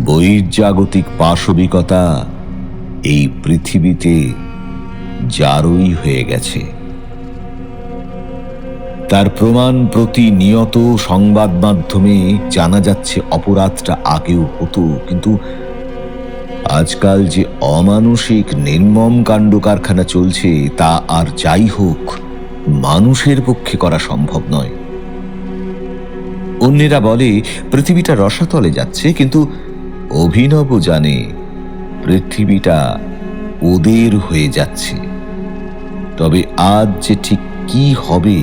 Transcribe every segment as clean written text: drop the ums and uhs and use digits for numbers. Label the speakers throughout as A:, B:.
A: বহির্জাগতিক পাশবিকতা এই পৃথিবীতে জারই হয়ে গেছে। তার প্রমাণ প্রতিনিয়ত সংবাদ মাধ্যমে জানা যাচ্ছে অপরাধটা আগেও হতো, কিন্তু আজকাল যে অমানসিক নির্মম কাণ্ড কারখানা চলছে তা আর যাই হোক মানুষের পক্ষে করা সম্ভব নয়। অন্যেরা বলে পৃথিবীটা রসাতলে যাচ্ছে, কিন্তু অভিনব জানে পৃথিবীটা ওদের হয়ে যাচ্ছে। তবে আজ যে ঠিক কি হবে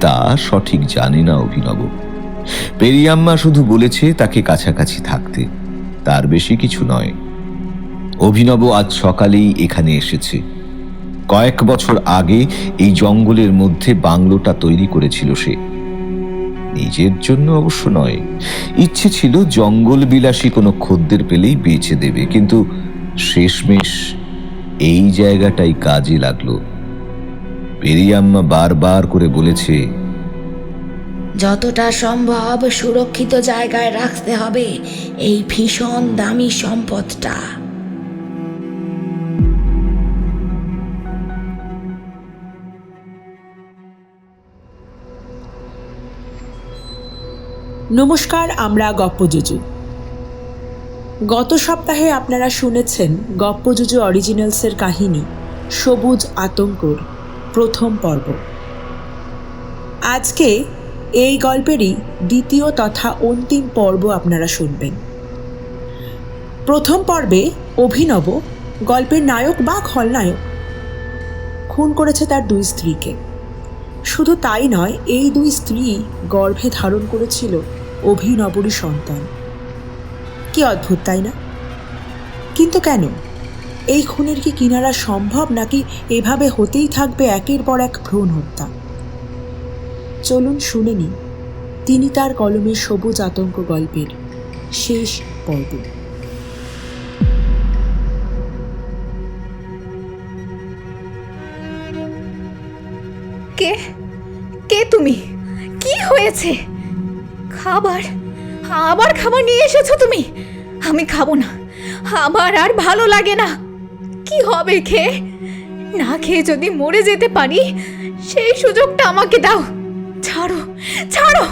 A: তা সঠিক জানে না অভিনব। পেরিয়াম্মা শুধু বলেছে তাকে কাছাকাছি থাকতে, তার বেশি কিছু নয়। অভিনব আজ সকালেই এখানে এসেছে। কয়েক বছর আগে এই জঙ্গলের মধ্যে বাংলোটা তৈরি করেছিল সে, নিজের জন্য অবশ্য নয়। ইচ্ছে ছিল জঙ্গল বিলাসী কোনো খদ্দের পেলেই বেচে দেবে, কিন্তু শেষমেশ এই জায়গাটাই কাজে লাগলো। পেরিয়াম্মা বারবার করে বলেছে,
B: যতটা সম্ভব সুরক্ষিত জায়গায় রাখতে হবে এই ভীষণ দামি সম্পদটা।
C: নমস্কার, আমরা গপ্পজুজু। গত সপ্তাহে আপনারা শুনেছেন গপ্পজুজু অরিজিনালসের কাহিনী সবুজ আতঙ্কর প্রথম পর্ব। আজকে এই গল্পেরই দ্বিতীয় তথা অন্তিম পর্ব আপনারা শুনবেন। প্রথম পর্বে অভিনব গল্পের নায়ক বা খলনায়ক খুন করেছে তার দুই স্ত্রীকে। শুধু তাই নয়, এই দুই স্ত্রী গর্ভে ধারণ করেছিল অভিনবরই সন্তান। কি অদ্ভুত, তাই না? কিন্তু কেন? এই খুনের কি কিনারা সম্ভব, নাকি এভাবে হতেই থাকবে একের পর এক ভ্রূণ হত্যা? চলুন শুনে নিই তিনি তার কলমের সবুজ আতঙ্ক গল্পের শেষ পর্ব।
D: কে কে তুমি? কি হয়েছে? খাবার আবার খাবার নিয়ে এসেছো তুমি? আমি খাবো না, আমার আর ভালো লাগে না। কি হবে খেয়ে? না খেয়ে যদি মরে যেতে পারি সেই সুযোগটা আমাকে দাও। ছাড়ো ছাড়ো,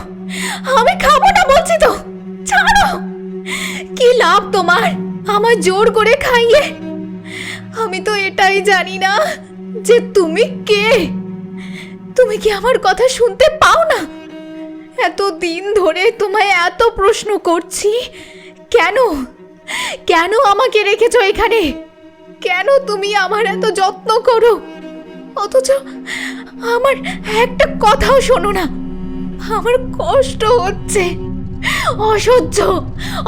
D: আমি খাবো না বলছি তো, ছাড়ো। কি লাভ তোমার আমার জোর করে খাইয়ে? আমি তো এটাই জানি না যে তুমি কে। তুমি কি আমার কথা শুনতে পাও না? এত দিন ধরে তোমায় এত প্রশ্ন করছি, কেন কেন আমাকে রেখেছো এখানে? কেন তুমি আমার এত যত্ন করো, অথচ আমার একটা কথাও শোনো না? আমার কষ্ট হচ্ছে, অসহ্য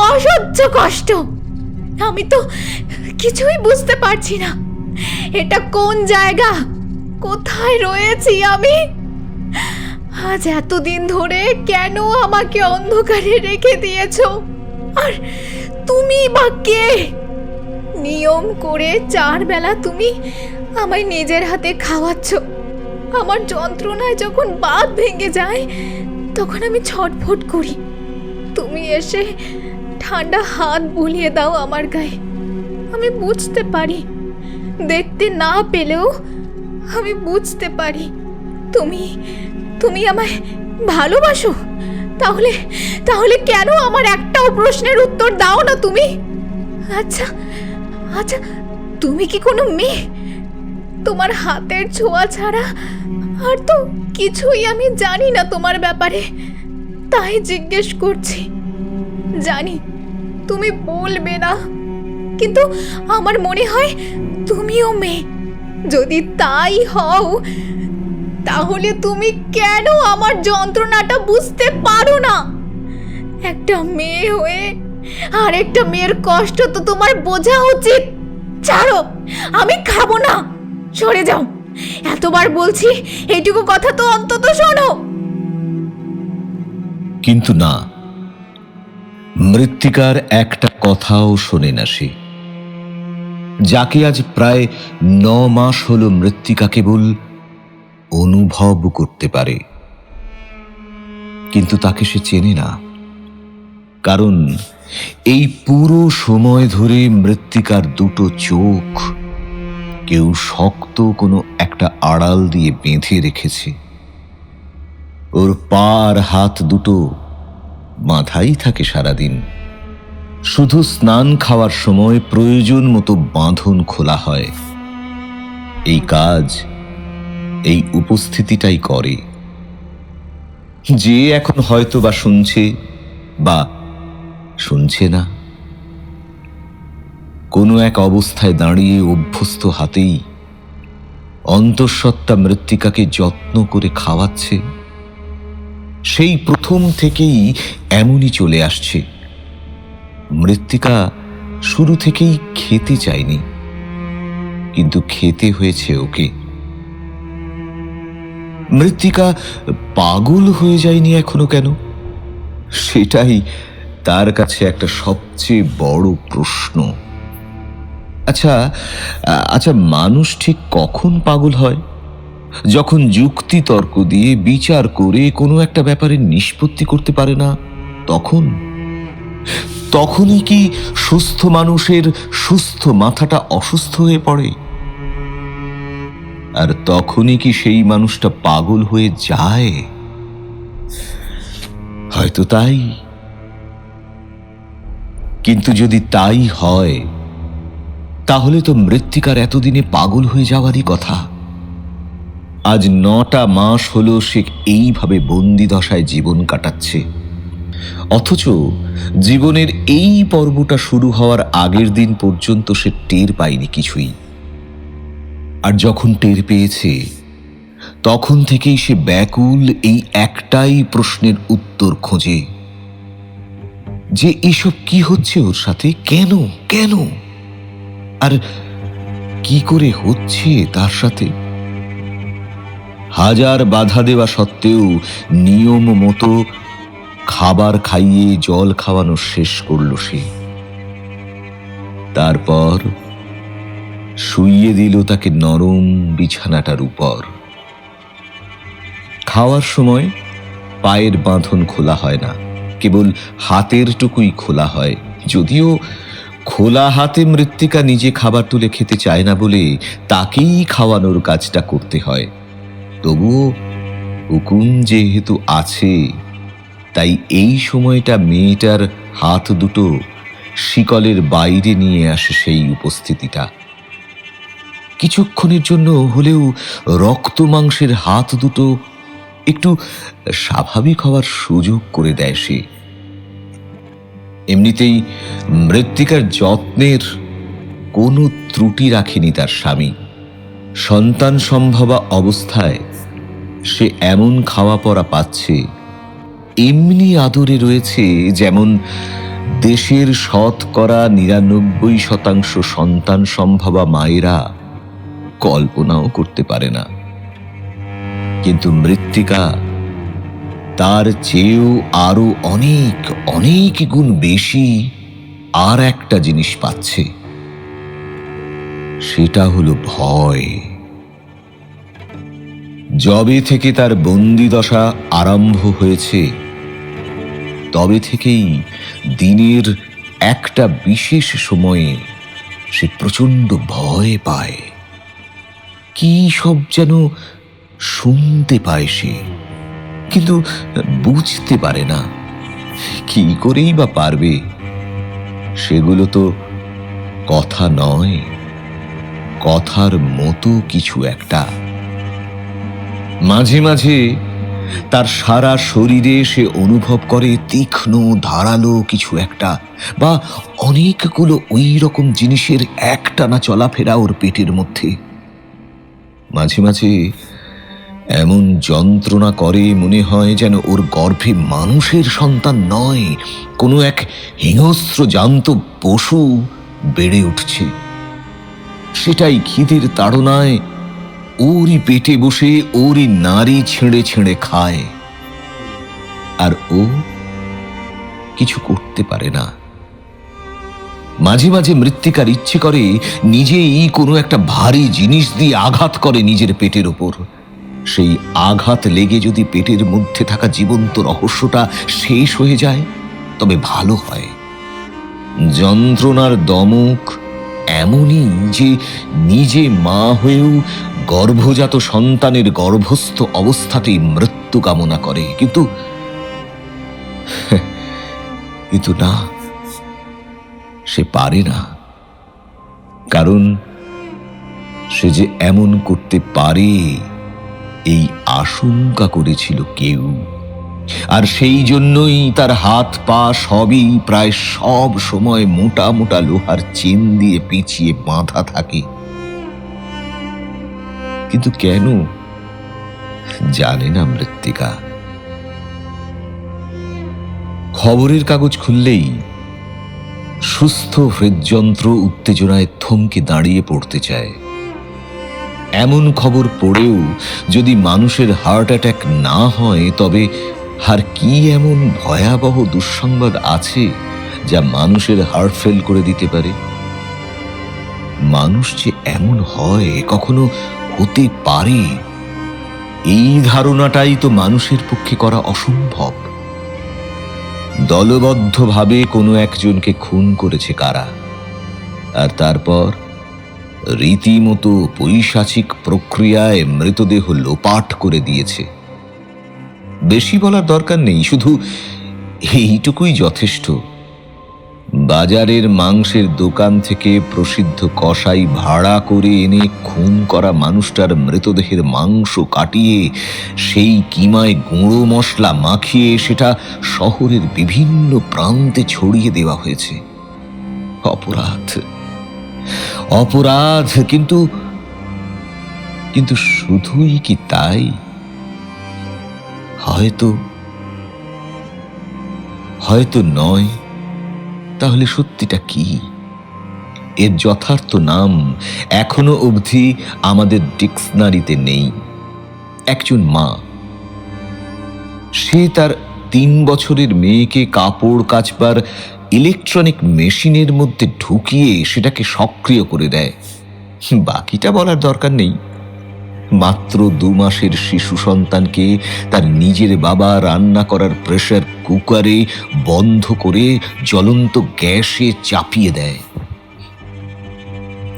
D: অসহ্য কষ্ট। আমি তো কিছুই বুঝতে পারছি না এটা কোন জায়গা, কোথায় রয়েছি আমি। আজ এতদিন ধরে কেন আমাকে অন্ধকারে রেখে দিয়েছো? আর তুমি বা কে? নিয়ম করে 4 বেলা তুমি আমায় নিজের হাতে খাওয়াচ্ছ। আমার যন্ত্রণায় যখন বাঁধ ভেঙে যায় তখন আমি ছটফট করি। তুমি এসে ঠান্ডা হাত বুলিয়ে দাও আমার গায়ে। আমি বুঝতে পারি, দেখতে না পেলেও আমি বুঝতে পারি তুমি তুমি আমায় ভালোবাসো। তাহলে তাহলে কেন আমার একটাও প্রশ্নের উত্তর দাও না তুমি? আচ্ছা আচ্ছা, তুমি কি কোনো মেয়ে? তোমার হাতের ছোঁয়া ছাড়া আর তো কিছুই আমি জানি না তোমার ব্যাপারে, তাই জিজ্ঞেস করছি। জানি তুমি বলবে না, কিন্তু আমার মনে হয় তুমিও মেয়ে। যদি তাই হও তাহলে তুমি কেন আমার যন্ত্রণাটা বুঝতে পারো না? একটা মেয়ে হয়ে আর একটা মেয়ের কষ্ট তো তোমার বোঝা উচিত। ছাড়ো, আমি খাবো না, সরে যাও। এতবার বলছি, এইটুকু কথা তো অন্তত শোনো।
A: কিন্তু না, মৃত্তিকার একটা কথাও শোনে না সে। যাকে আজ প্রায় 9 মাস হলো মৃত্তিকা কেবল অনুভব করতে পারে, কিন্তু তাকে সে চেনে না। কারণ এই পুরো সময় ধরে মৃত্তিকার দুটো চোখ কেউ শক্ত কোনো একটা আড়াল দিয়ে বেঁধে রেখেছে। ওর পা আর হাত দুটো বাঁধাই থাকে সারাদিন। শুধু স্নান খাওয়ার সময় প্রয়োজন মতো বাঁধন খোলা হয়। এই কাজ এই উপস্থিতিটাই করে। যে এখন হয়তো বা শুনছে বা শুনছে না, কোনো এক অবস্থায় দাঁড়িয়ে অভ্যস্ত হাতেই অন্তঃসত্ত্বা মৃত্তিকাকে যত্ন করে খাওয়াচ্ছে। সেই প্রথম থেকেই এমনই চলে আসছে। মৃত্তিকা শুরু থেকেই খেতে চায়নি, কিন্তু খেতে হয়েছে ওকে। মৃত্তিকা পাগল হয়ে যায়নি এখনো কেন? সেটাই তার কাছে একটা সবচেয়ে বড় প্রশ্ন। আচ্ছা, মানুষ ঠিক কখন পাগল হয়? যখন যুক্তি তর্ক দিয়ে বিচার করে কোনো একটা ব্যাপারে নিষ্পত্তি করতে পারে না, তখনই কি সুস্থ মানুষের সুস্থ মাথাটা অসুস্থ হয়ে পড়ে? আর তখনই কি সেই মানুষটা পাগল হয়ে যায়? হয়তো তাই। কিন্তু যদি তাই হয়, তাহলে তো মৃত্তিকার এতদিনে পাগল হয়ে যাওয়ারই কথা। আজ 9টা মাস হলো সে এইভাবে বন্দি দশায় জীবন কাটাচ্ছে, অথচ জীবনের এই পর্বটা শুরু হওয়ার আগের দিন পর্যন্ত সে টের পায়নি কিছুই। আর যখন টের পেয়েছে, তখন থেকেই সে ব্যাকুল এই একটাই প্রশ্নের উত্তর খোঁজে যে এসব কি হচ্ছে ওর সাথে, কেন কেন আর কি করে হচ্ছে তার সাথে। হাজার বাধা দেওয়া সত্ত্বেও নিয়ম মতো খাবার খাইয়ে জল খাওয়ানো শেষ করল সে। তারপর শুইয়ে দিল তাকে নরম বিছানাটার উপর। খাওয়ার সময় পায়ের বাঁধন খোলা হয় না, কেবল হাতের টুকুই খোলা হয়। যদিও খোলা হাতে মৃত্তিকা নিজে খাবার তুলে খেতে চায় না বলে তাকেই খাওয়ানোর কাজটা করতে হয়। তবুও হুকুম যেহেতু আছে, তাই এই সময়টা মেয়েটার হাত দুটো শিকলের বাইরে নিয়ে আসে সেই উপস্থিতিটা। কিছুক্ষণের জন্য হলেও রক্ত মাংসের হাত দুটো একটু স্বাভাবিক হওয়ার সুযোগ করে দেয় সে। এমনিতেই মৃত্তিকার যত্নের কোনো ত্রুটি রাখেনি তার স্বামী। সন্তান সম্ভবা অবস্থায় সে এমন খাওয়া পড়া পাচ্ছে, এমনি আদরে রয়েছে যেমন দেশের 99% সন্তান সম্ভবা মায়েরা কল্পনাও করতে পারে না। কিন্তু মৃত্তিকা তার চেয়েও আরো অনেক অনেক গুণ বেশি আর একটা জিনিস পাচ্ছে, সেটা হলো ভয়। যবে থেকে তার বন্দি দশা আরম্ভ হয়েছে, তবে থেকেই দিনের একটা বিশেষ সময়ে সে প্রচণ্ড ভয় পায়। কি সব যেন শুনতে পায় সে, কিন্তু বুঝতে পারে না। কি করেই বা পারবে? সেগুলো তো কথা নয়, কথার মতো কিছু একটা। মাঝে মাঝে তার সারা শরীরে সে অনুভব করে তীক্ষ্ণ ধারালো কিছু একটা, বা অনেকগুলো ওই রকম জিনিসের একটানা চলাফেরা ওর পেটের মধ্যে। মাঝে মাঝে এমন যন্ত্রণা করে মনে হয় যেন ওর গর্ভে মানুষের সন্তান নয়, কোনো এক হিংস্র জ্যান্ত পশু বেড়ে উঠছে। সেটাই খিদের তাড়নায় ওরই পেটে বসে ওরই নাড়ি ছেড়ে ছেড়ে খায়, আর ও কিছু করতে পারে না। মাঝে মাঝে মৃত্তিকার ইচ্ছে করে নিজেই কোনো একটা ভারী জিনিস দিয়ে আঘাত করে নিজের পেটের ওপর। সেই আঘাত লেগে যদি পেটের মধ্যে থাকা জীবন্ত রহস্যটা শেষ হয়ে যায়, তবে ভালো হয়। যন্ত্রণার দমক এমনই যে নিজে মা হয়েও গর্ভজাত সন্তানের গর্ভস্থ অবস্থাতেই মৃত্যু কামনা করে, কিন্তু না, সে পারে না। কারণ সে যে এমন করতে পারে এই আশঙ্কা করেছিল কেউ, আর সেই জন্যই তার হাত পা সবই প্রায় সব সময় মোটা মোটা লোহার চেন দিয়ে পেঁচিয়ে বাঁধা থাকে। কিন্তু কেন জানে না মৃত্তিকা। খবরের কাগজ খুললেই সুস্থ হৃদযন্ত্র উত্তেজনায় থমকে দাঁড়িয়ে পড়তে চায়। এমন খবর পড়েও যদি মানুষের হার্ট অ্যাটাক না হয়, তবে আর কি এমন ভয়াবহ দুঃসংবাদ আছে যা মানুষের হার্ট ফেল করে দিতে পারে? মানুষ যে এমন হয়, কখনো হতে পারে, এই ধারণাটাই তো মানুষের পক্ষে করা অসম্ভব। দলবদ্ধভাবে কোনো একজনকে খুন করেছে কারা, আর তারপর রীতিমতো পৈশাচিক প্রক্রিয়ায় মৃতদেহ লোপাট করে দিয়েছে। বেশি বলার দরকার নেই, শুধু এইটুকুই যথেষ্ট। বাজারের মাংসের দোকান থেকে প্রসিদ্ধ কসাই ভাড়া করে এনে খুন করা মানুষটার মৃতদেহের মাংস কাটিয়ে সেই কিমায় গুঁড়ো মশলা মাখিয়ে সেটা শহরের বিভিন্ন প্রান্তে ছড়িয়ে দেওয়া হয়েছে। অপরাধ, অপরাধ, কিন্তু শুধুই কি তাই? হয়তো নয়। তাহলে সত্যিটা কি? এর যথার্থ নাম এখনো অবধি আমাদের ডিকশনারিতে নেই। একজন মা, সে তার 3 বছরের মেয়েকে কাপড় কাচবার ইলেকট্রনিক মেশিনের মধ্যে ঢুকিয়ে সেটাকে সক্রিয় করে দেয়। বাকিটা বলার দরকার নেই। মাত্র 2 মাসের শিশু সন্তানকে তার নিজের বাবা রান্না করার প্রেসার কুকারে বন্ধ করে জ্বলন্ত গ্যাসে চাপিয়ে দেয়।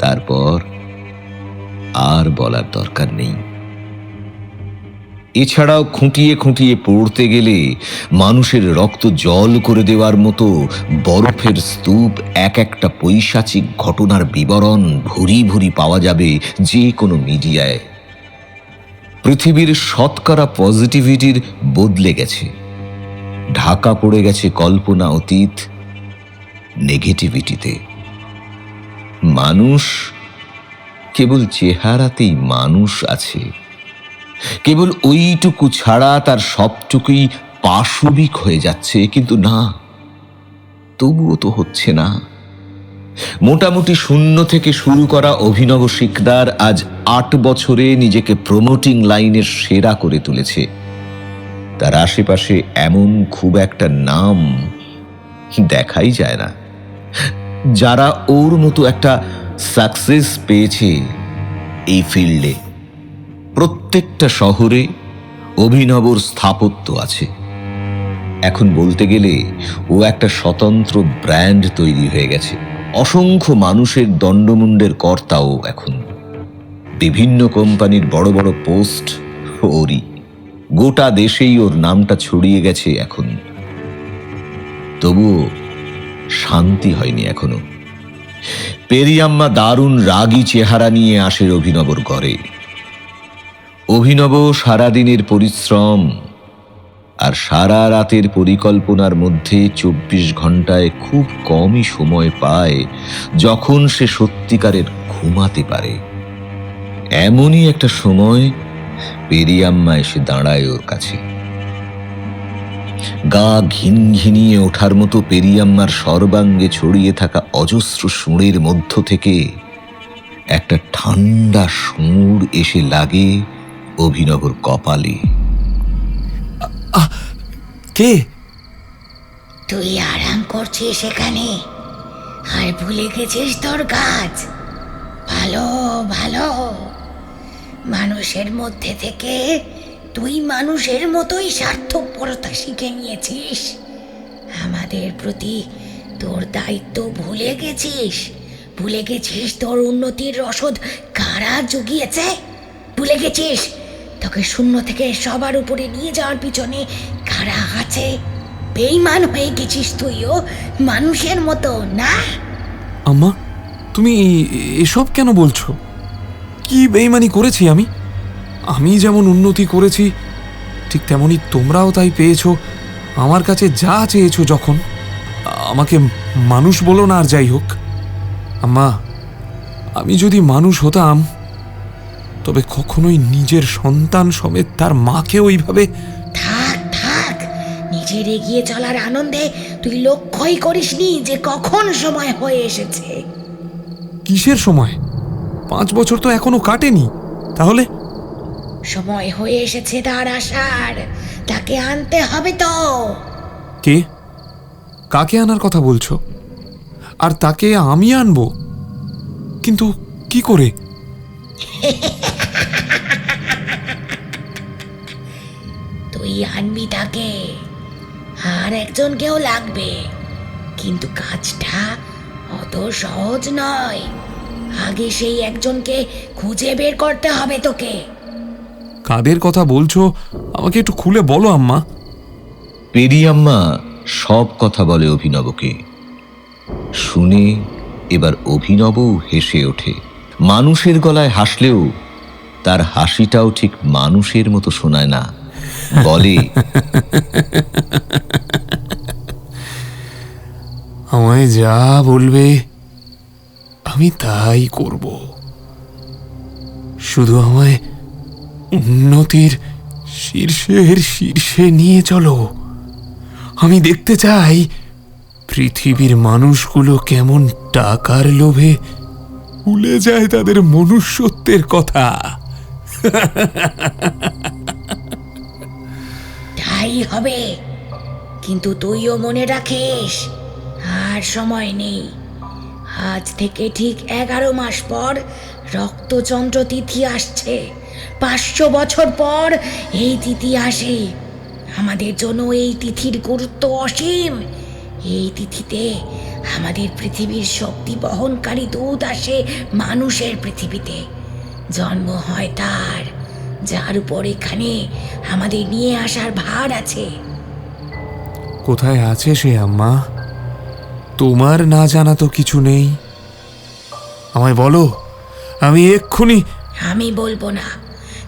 A: তারপর আর বলার দরকার নেই। এছাড়াও খুঁটিয়ে খুঁটিয়ে পড়তে গেলে মানুষের রক্ত জল করে দেওয়ার মতো বরফের স্তূপ এক একটা পৈশাচিক ঘটনার বিবরণ ভুরি ভুরি পাওয়া যাবে যে কোনো মিডিয়ায়। পৃথিবীর শতকরা পজিটিভিটির বদলে গেছে, ঢাকা পড়ে গেছে কল্পনা অতীত নেগেটিভিটিতে। মানুষ কেবল চেহারাতেই মানুষ আছে, কেবল ওইটুকু ছাড়া তার সবটুকুই পাশবিক হয়ে যাচ্ছে। কিন্তু না, তবুও তো হচ্ছে না। মোটামুটি শূন্য থেকে শুরু করা অভিনব শিকদার আজ 8 বছরে নিজেকে প্রমোটিং লাইনের সেরা করে তুলেছে। তার আশেপাশে এমন খুব একটা নাম দেখাই যায় না যারা ওর মতো একটা সাকসেস পেয়েছে এই ফিল্ডে। প্রত্যেকটা শহরে অভিনবর স্থাপত্য আছে। এখন বলতে গেলে ও একটা স্বতন্ত্র ব্র্যান্ড তৈরি হয়ে গেছে। অসংখ্য মানুষের দণ্ডমুণ্ডের কর্তাও এখন। বিভিন্ন কোম্পানির বড় বড় পোস্ট ওরই। গোটা দেশেই ওর নামটা ছড়িয়ে গেছে এখন। তবুও শান্তি হয়নি এখনো। পেরিয়াম্মা দারুণ রাগী চেহারা নিয়ে আসে অভিনবর ঘরে। অভিনব সারাদিনের পরিশ্রম আর সারা রাতের পরিকল্পনার মধ্যে 24 ঘন্টায় খুব কমই সময় পায় যখন সে সত্যিকারের ঘুমাতে পারে। এমনই একটা সময় পেরিয়াম্মা এসে দাঁড়ায় ওর কাছে। গা ঘিনঘিনিয়ে ওঠার মতো পেরিয়াম্মার সর্বাঙ্গে ছড়িয়ে থাকা অজস্র সুঁড়ের মধ্য থেকে একটা ঠান্ডা সুর এসে লাগে অভিনবর কপালে।
E: কে?
B: তুই আরাম করছিস এখানে আর ভুলে গেছিস তোর কাজ। ভালো ভালো, মানুষের মধ্যে থেকে তুই মানুষের মতোই স্বার্থপরতা শিখে নিয়েছিস। আমাদের প্রতি তোর দায়িত্ব ভুলে গেছিস? ভুলে গেছিস তোর উন্নতির রসদ কারা জুগিয়েছে? ভুলে গেছিস তোকে শূন্য থেকে সবার উপরে নিয়ে যাওয়ার পিছনে কারা আছে? বেঈমান হয়ে গেছিস তুইও মানুষের মতো, না?
E: আম্মা, তুমি এসব কেন বলছো? কি বেইমানি করেছি আমি? আমি যেমন উন্নতি করেছি ঠিক তেমনি তোমরাও তাই পেয়েছো। আমার কাছে যা চেয়েছো, যখন আমাকে মানুষ বলো না আর যাই হোক। আম্মা, আমি যদি মানুষ হতাম তবে কখনোই নিজের সন্তান সমেত তার মাকে ওইভাবে...
B: থাক থাক, নিজের এগিয়ে চলার আনন্দে তুই লক্ষ্যই করিসনি যে কখন সময় হয়ে এসেছে।
E: কিসের সময়? 5 বছর তো এখনো কাটেনি। তাহলে
B: সময় হয়ে এসেছে তার আসার, তাকে আনতে হবে তো।
E: কে? কাকে আনার কথা বলছো? আর তাকে আমি আনবো? কিন্তু কি করে?
B: তুই আনবি তাকে, আর একজনকেও লাগবে, কিন্তু কাজটা অত সহজ নয়। আগে সেই একজনকে খুঁজে বের করতে হবে তোকে।
E: কাদের কথা বলছো আমাকে একটু খুলে বলো আম্মা।
A: পেরিয়াম্মা সব কথা বলে অভিনবকে। শুনে এবার অভিনবও হেসে ওঠে। মানুষের গলায় হাসলেও তার হাসিটাও ঠিক মানুষের মতো শোনায় না। বলে,
E: আমায় যা বলবে আমি তাই করব। শুধু আমায় উন্নতির শীর্ষের শীর্ষে নিয়ে চলো। আমি দেখতে চাই পৃথিবীর মানুষগুলো কেমন টাকার লোভে ভুলে যায় তাদের মনুষ্যত্বের কথা।
B: তাই হবে, কিন্তু তুইও মনে রাখিস আর সময় নেই। আজ থেকে ঠিক 11 মাস পর রক্তচন্দ্র তিথি আসছে। 500 বছর পর এই তিথি আসে। আমাদের জন্য এই তিথির গুরুত্ব অসীম। এই তিথিতে আমাদের পৃথিবীর শক্তি বহনকারী দূত আসে মানুষের পৃথিবীতে। জন্ম হয় তার, যার উপর এখানে আমাদের নিয়ে আসার ভার আছে।
E: কোথায় আছে সে আম্মা? তোমার না জানা তো কিছু নেই। আমায় বলো, আমি এক্ষুনি...
B: আমি বলবো না,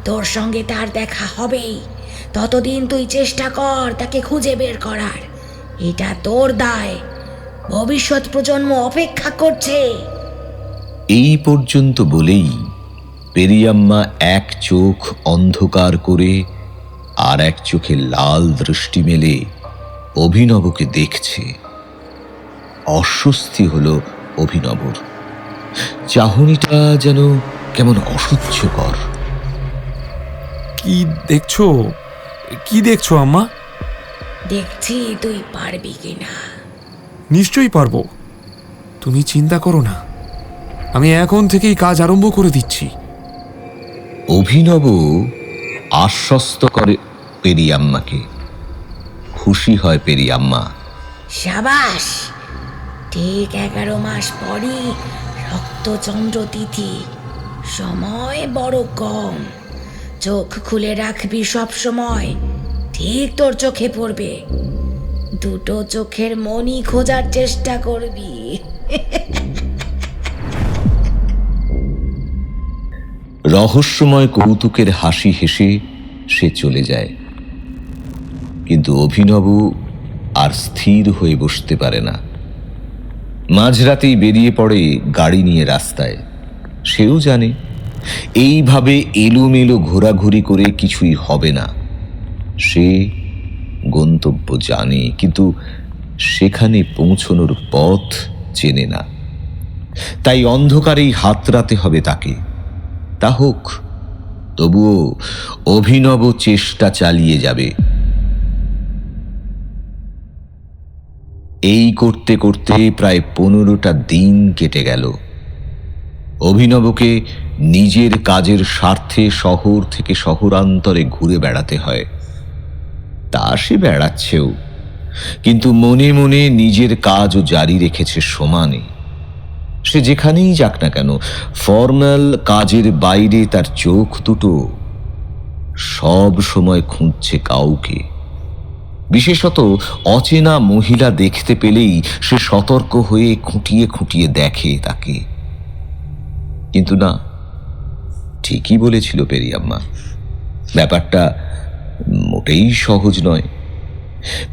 B: তোর সঙ্গে তার দেখা হবেই। ততদিন তুই চেষ্টা কর তাকে খুঁজে বের করার। এটা তোর দায়। ভবিষ্যৎ প্রজন্ম অপেক্ষা করছে।
A: এই পর্যন্ত বলেই পেরিয়াম্মা এক চোখ অন্ধকার করে আর এক চোখে লাল দৃষ্টি মেলে অভিনবকে দেখছে। অস্বস্তি হলো অভিনবর। চাহনিটা যেন কেমন অসহ্যকর।
E: কি দেখছো? কি দেখছো আম্মা?
B: দেখছি তুই পারবি কিনা।
E: নিশ্চয়ই পারবো, তুমি চিন্তা করো না। আমি এখন থেকেই কাজ আরম্ভ করে দিচ্ছি।
A: অভিনব আশ্বস্ত করে পেরিয়াম্মাকে। খুশি হয় পেরিয়াম্মা।
B: সাবাস, ঠিক 11 মাস পরই রক্তচন্দ্র তিথি। সময় বড় কম। চোখ খুলে রাখবি সব সময়, ঠিক তোর চোখে পড়বে। দুটো চোখের মনি খোঁজার চেষ্টা করবি।
A: রহস্যময় কৌতুকের হাসি হেসে সে চলে যায়। কিন্তু অভিনব আর স্থির হয়ে বসতে পারে না। মাঝরাতেই বেরিয়ে পড়ে গাড়ি নিয়ে রাস্তায়। সেও জানে এইভাবে এলোমেলো ঘোরাঘুরি করে কিছুই হবে না। সে গন্তব্য জানে, কিন্তু সেখানে পৌঁছনোর পথ চেনে না। তাই অন্ধকারেই হাতড়াতে হবে তাকে। তা হোক, তবুও অভিনব চেষ্টা চালিয়ে যাবে। এই করতে করতে প্রায় 15টা দিন কেটে গেল। অভিনবকে নিজের কাজের স্বার্থে শহর থেকে শহরান্তরে ঘুরে বেড়াতে হয়। তা সে বেড়াচ্ছেও। কিন্তু মনে মনে নিজের কাজও জারি রেখেছে সমানে। সে যেখানেই যাক না কেন, ফর্মাল কাজের বাইরে তার চোখ দুটো সব সময় খুঁজছে কাউকে। বিশেষত অচেনা মহিলা দেখতে পেলেই সে সতর্ক হয়ে খুঁটিয়ে খুঁটিয়ে দেখে তাকে। কিন্তু না, ঠিকই বলেছিল পেরিয়াম্মা, ব্যাপারটা মোটেই সহজ নয়।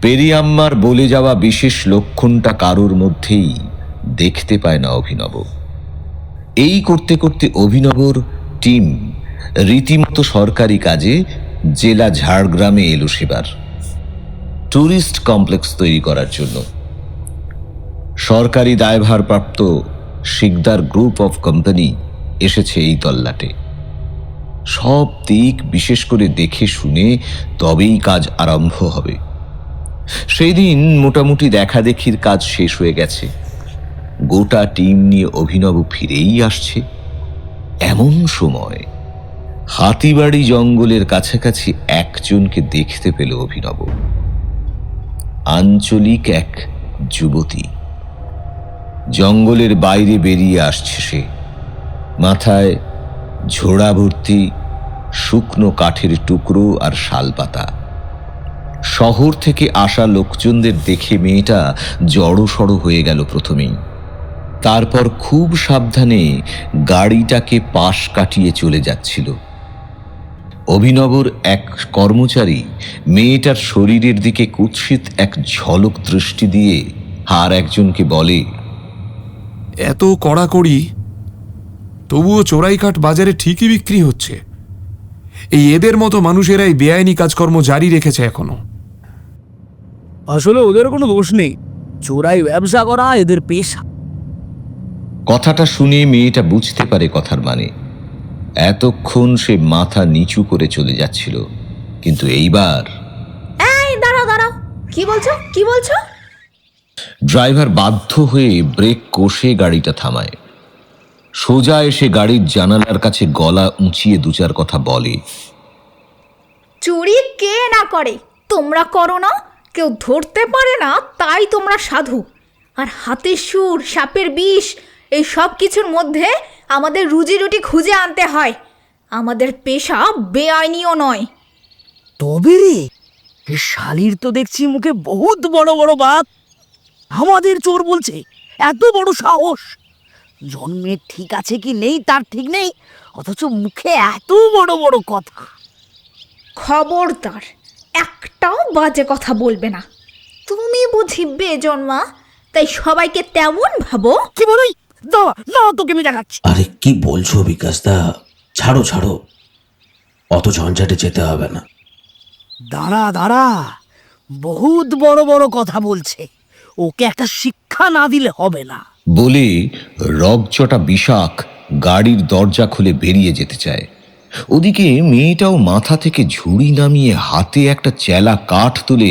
A: পেরিয়াম্মার বলে যাওয়া বিশেষ লক্ষণটা কারোর মধ্যেই দেখতে পায় না অভিনব। এই করতে করতে অভিনবর টিম রীতিমতো সরকারি কাজে জেলা ঝাড়গ্রামে এলো সেবার, ট্যুরিস্ট কমপ্লেক্স তৈরি করার জন্য। সরকারি দায়ভারপ্রাপ্ত শিকদার গ্রুপ অফ কোম্পানি এসেছে এই তল্লাটে। সব দিক বিশেষ করে দেখে শুনে তবেই কাজ আরম্ভ হবে। সেই দিন মোটামুটি দেখাদেখির কাজ শেষ হয়ে গেছে। গোটা টিম নিয়ে অভিনব ফিরেই আসছে। এমন সময় হাতিবাড়ি জঙ্গলের কাছাকাছি একজনকে দেখতে পেল অভিনব। আঞ্চলিক এক যুবতী জঙ্গলের বাইরে বেরিয়ে আসছে সে। মাথায় ঝোড়া ভর্তি শুকনো কাঠের টুকরো আর শালপাতা। শহর থেকে আসা লোকজনদের দেখে মেয়েটা জড়সড় হয়ে গেল প্রথমেই। তারপর খুব সাবধানে গাড়িটাকে পাশ কাটিয়ে চলে যাচ্ছিল। অভিনবর এক কর্মচারী মেয়েটার শরীরের দিকে কুৎসিত এক ঝলক দৃষ্টি দিয়ে আর একজনকে বলে,
E: এত কড়াকড়ি, তবুও চোরাইকাঠ বাজারে ঠিকই বিক্রি হচ্ছে। এই এদের মতো মানুষেরাই বেআইনি কাজকর্ম জারি রেখেছে এখনো।
F: আসলে ওদের কোনো দোষ নেই, চোরাই ব্যবসা করা এদের পেশা।
A: কথাটা শুনে মেয়েটা বুঝতে পারে কথার মানে। এতক্ষণ সে মাথা নিচু করে চলে যাচ্ছিল, কিন্তু এইবার
D: এই দাঁড়াও দাঁড়াও, কি বলছো কি বলছো?
A: ড্রাইভার বাধ্য হয়ে ব্রেক কষে গাড়িটা থামায়। সোজা এসে গাড়ির জানালার কাছে গলা উঁচিয়ে দু চার কথা বলে।
D: চুরি কে না করে, তোমরা করো না? কেউ ধরতে পারে না তাই তোমরা সাধু। আর হাতের সুর, সাপের বিষ, এই সব কিছুর মধ্যে আমাদের রুজি রুটি খুঁজে আনতে হয়। আমাদের পেশা বেআইনিও নয়।
F: তবে রে, এ শালির তো দেখছি মুখে বহুত বড় বড় বাত। আমাদের চোর বলছে, এত বড় সাহস! জন্মে ঠিক আছে কি নেই তার ঠিক নেই, অথচ মুখে এত বড় বড় কথা।
D: খবরদার, একটাও বাজে কথা বলবে না। তুমি বুঝি বেজন্মা, তাই সবাইকে তেমন ভাবো।
F: কি বলি? দাও না, তোকে আমি দেখাচ্ছি।
G: আরে কি বলছো বিকাশদা, ছাড়ো ছাড়ো, অত ঝঞ্ঝাটে যেতে হবে না।
F: দাঁড়া দাঁড়া, বহুত বড় বড় কথা বলছে, ওকে একটা শিক্ষা না দিলে হবে না।
A: বলে রগচটা বিশাখ গাড়ির দরজা খুলে বেরিয়ে যেতে চায়। ওদিকে মেয়েটাও মাথা থেকে ঝুড়ি নামিয়ে হাতে একটা চেলা কাঠ তুলে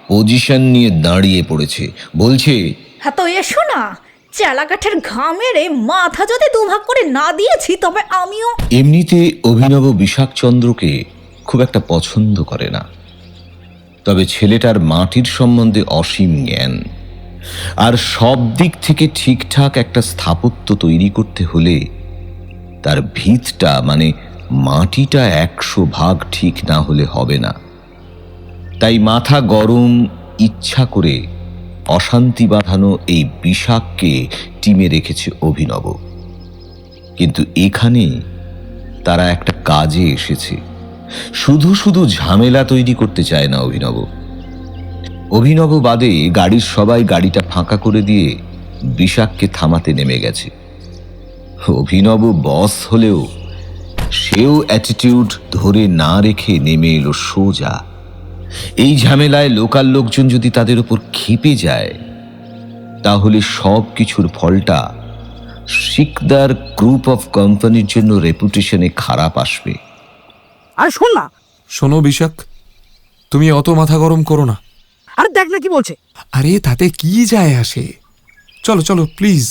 A: পজিশন নিয়ে দাঁড়িয়ে পড়েছে। বলছে,
D: হ্যাঁ তো এসো না, চেলা কাঠের ঘা মেরে মাথা যদি দুভাগ করে না দিয়েছি তবে আমিও।
A: এমনিতে অভিনব বিশাখচন্দ্রকে খুব একটা পছন্দ করে না, তবে ছেলেটার মাটির সম্বন্ধে অসীম জ্ঞান। আর সব দিক থেকে ঠিকঠাক একটা স্থাপত্য তৈরি করতে হলে তার ভিতটা মানে মাটিটা 100 ভাগ ঠিক না হলে হবে না। তাই মাথা গরম ইচ্ছা করে অশান্তি বাঁধানো এই বিশাখকে টিমে রেখেছে অভিনব। কিন্তু এখানে তারা একটা কাজে এসেছে, শুধু শুধু ঝামেলা তৈরি করতে চায় না অভিনব। অভিনব বাদে গাড়ির সবাই গাড়িটা ফাঁকা করে দিয়ে বিশাখকে থামাতে নেমে গেছে। অভিনব বস হলেও সেও অ্যাটিটিউড ধরে না রেখে নেমে এলো সোজা। এই ঝামেলায় লোকাল লোকজন যদি তাদের উপর ক্ষেপে যায়, তাহলে সব কিছুর ফলটা শিকদার গ্রুপ অফ কোম্পানির জন্য রেপুটেশনে খারাপ আসবে।
F: আর শোন না,
E: শোনো বিশাখ, তুমি অত মাথা গরম করো না।
F: আর দেখ না কি বলছে।
E: আরে তাতে কি যায় আসে? চলো চলো প্লিজ।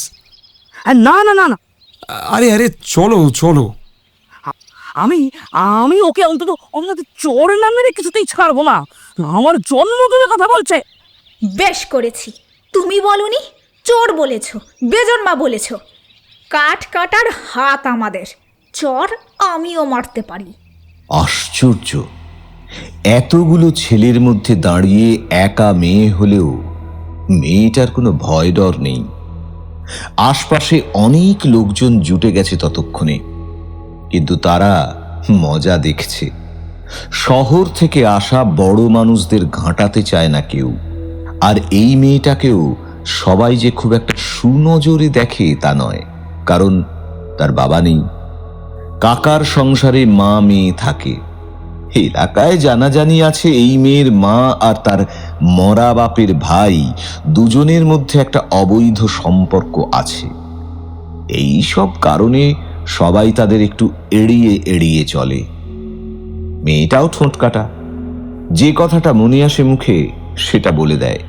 F: না না না না,
E: আরে আরে চলো চলো।
F: আমি আমি ওকে অন্তত অন্তত চোর না মেরে কিছুতেই ছাড়বো না। আমার জন্ম ধরে কথা বলছে।
D: বেশ করেছি। তুমি বলনি, চোর বলেছ, বেজন্মা বলেছ। কাঠ কাটার হাত আমাদের, চর আমিও মারতে পারি।
A: আশ্চর্য, এতগুলো ছেলের মধ্যে দাঁড়িয়ে একা মেয়ে হলেও মেয়েটার কোনো ভয় ডর নেই। আশপাশে অনেক লোকজন জুটে গেছে ততক্ষণে, কিন্তু তারা মজা দেখছে। শহর থেকে আসা বড় মানুষদের ঘাঁটাতে চায় না কেউ। আর এই মেয়েটাকেও সবাই যে খুব একটা সুনজরে দেখে তা নয়, কারণ তার বাবা নেই। কাকার সংসারে মা মেয়ে থাকে। এলাকায় জানাজানি আছে এই মেয়ের মা আর তার মরা বাপের ভাই দুজনের মধ্যে একটা অবৈধ সম্পর্ক আছে। এই সব কারণে সবাই তাদের একটু এড়িয়ে এড়িয়ে চলে। মেয়েটাও ঠোঁট কাটা, যে কথাটা মনে আসে মুখে সেটা বলে দেয়।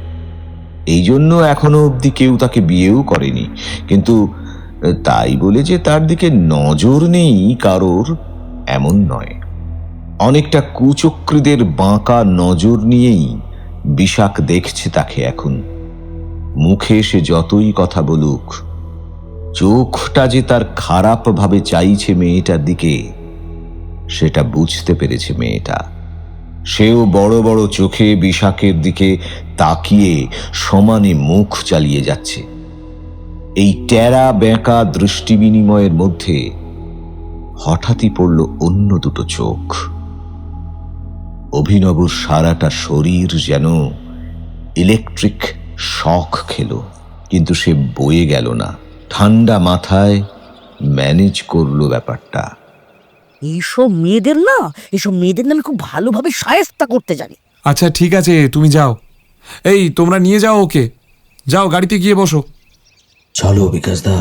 A: এই জন্য এখনো অবধি কেউ তাকে বিয়েও করেনি। কিন্তু তাই বলে যে তার দিকে নজর নেই কারোর, এমন নয়। অনেকটা কুচক্রীদের বাঁকা নজর নিয়েই বিশাখ দেখছে তাকে এখন। মুখে সে যতই কথা বলুক, চোখটা যে তার খারাপ ভাবে চাইছে মেয়েটার দিকে, সেটা বুঝতে পেরেছে মেয়েটা। সেও বড় বড় চোখে বিশাখের দিকে তাকিয়ে সমানে মুখ চালিয়ে যাচ্ছে। এই টেরা বেঁকা দৃষ্টি বিনিময়ের মধ্যে হঠাৎই পড়ল অন্য দুটো চোখ। অভিনবর সারাটা শরীর যেন ইলেকট্রিক শক খেল, কিন্তু সে বয়ে গেল না। ঠান্ডা মাথায় ম্যানেজ করলো ব্যাপারটা।
F: এসব মেয়েদের না আমি খুব ভালোভাবে শায়েস্তা করতে জানি।
E: আচ্ছা ঠিক আছে, তুমি যাও। এই তোমরা নিয়ে যাও ওকে, যাও গাড়িতে গিয়ে বসো।
G: চলো বিকাশদা,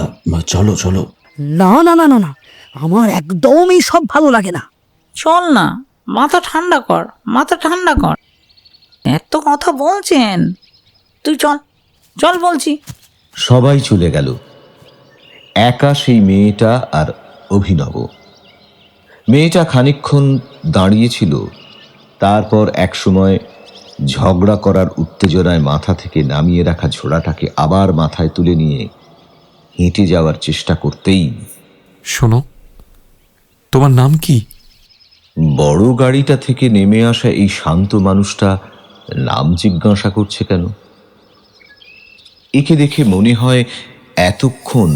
G: চলো চলো।
F: না না না না না, আমার একদম এই সব ভালো লাগে না।
H: চল না, মাথা ঠান্ডা কর, মাথা ঠান্ডা কর। এত কথা বলছেন, তুই চল, চল বলছি।
A: সবাই চলে গেল, একা সেই মেয়েটা আর অভিনব। মেয়েটা খানিকক্ষণ দাঁড়িয়েছিল, তারপর একসময় ঝগড়া করার উত্তেজনায় মাথা থেকে নামিয়ে রাখা ঝোড়াটাকে আবার মাথায় তুলে নিয়ে হেঁটে যাওয়ার চেষ্টা করতেই,
E: শোনো, তোমার নাম কি?
A: বড় গাড়িটা থেকে নেমে আসা এই শান্ত মানুষটা নাম জিজ্ঞাসা করছে কেন? একে দেখে মনে হয় এতক্ষণ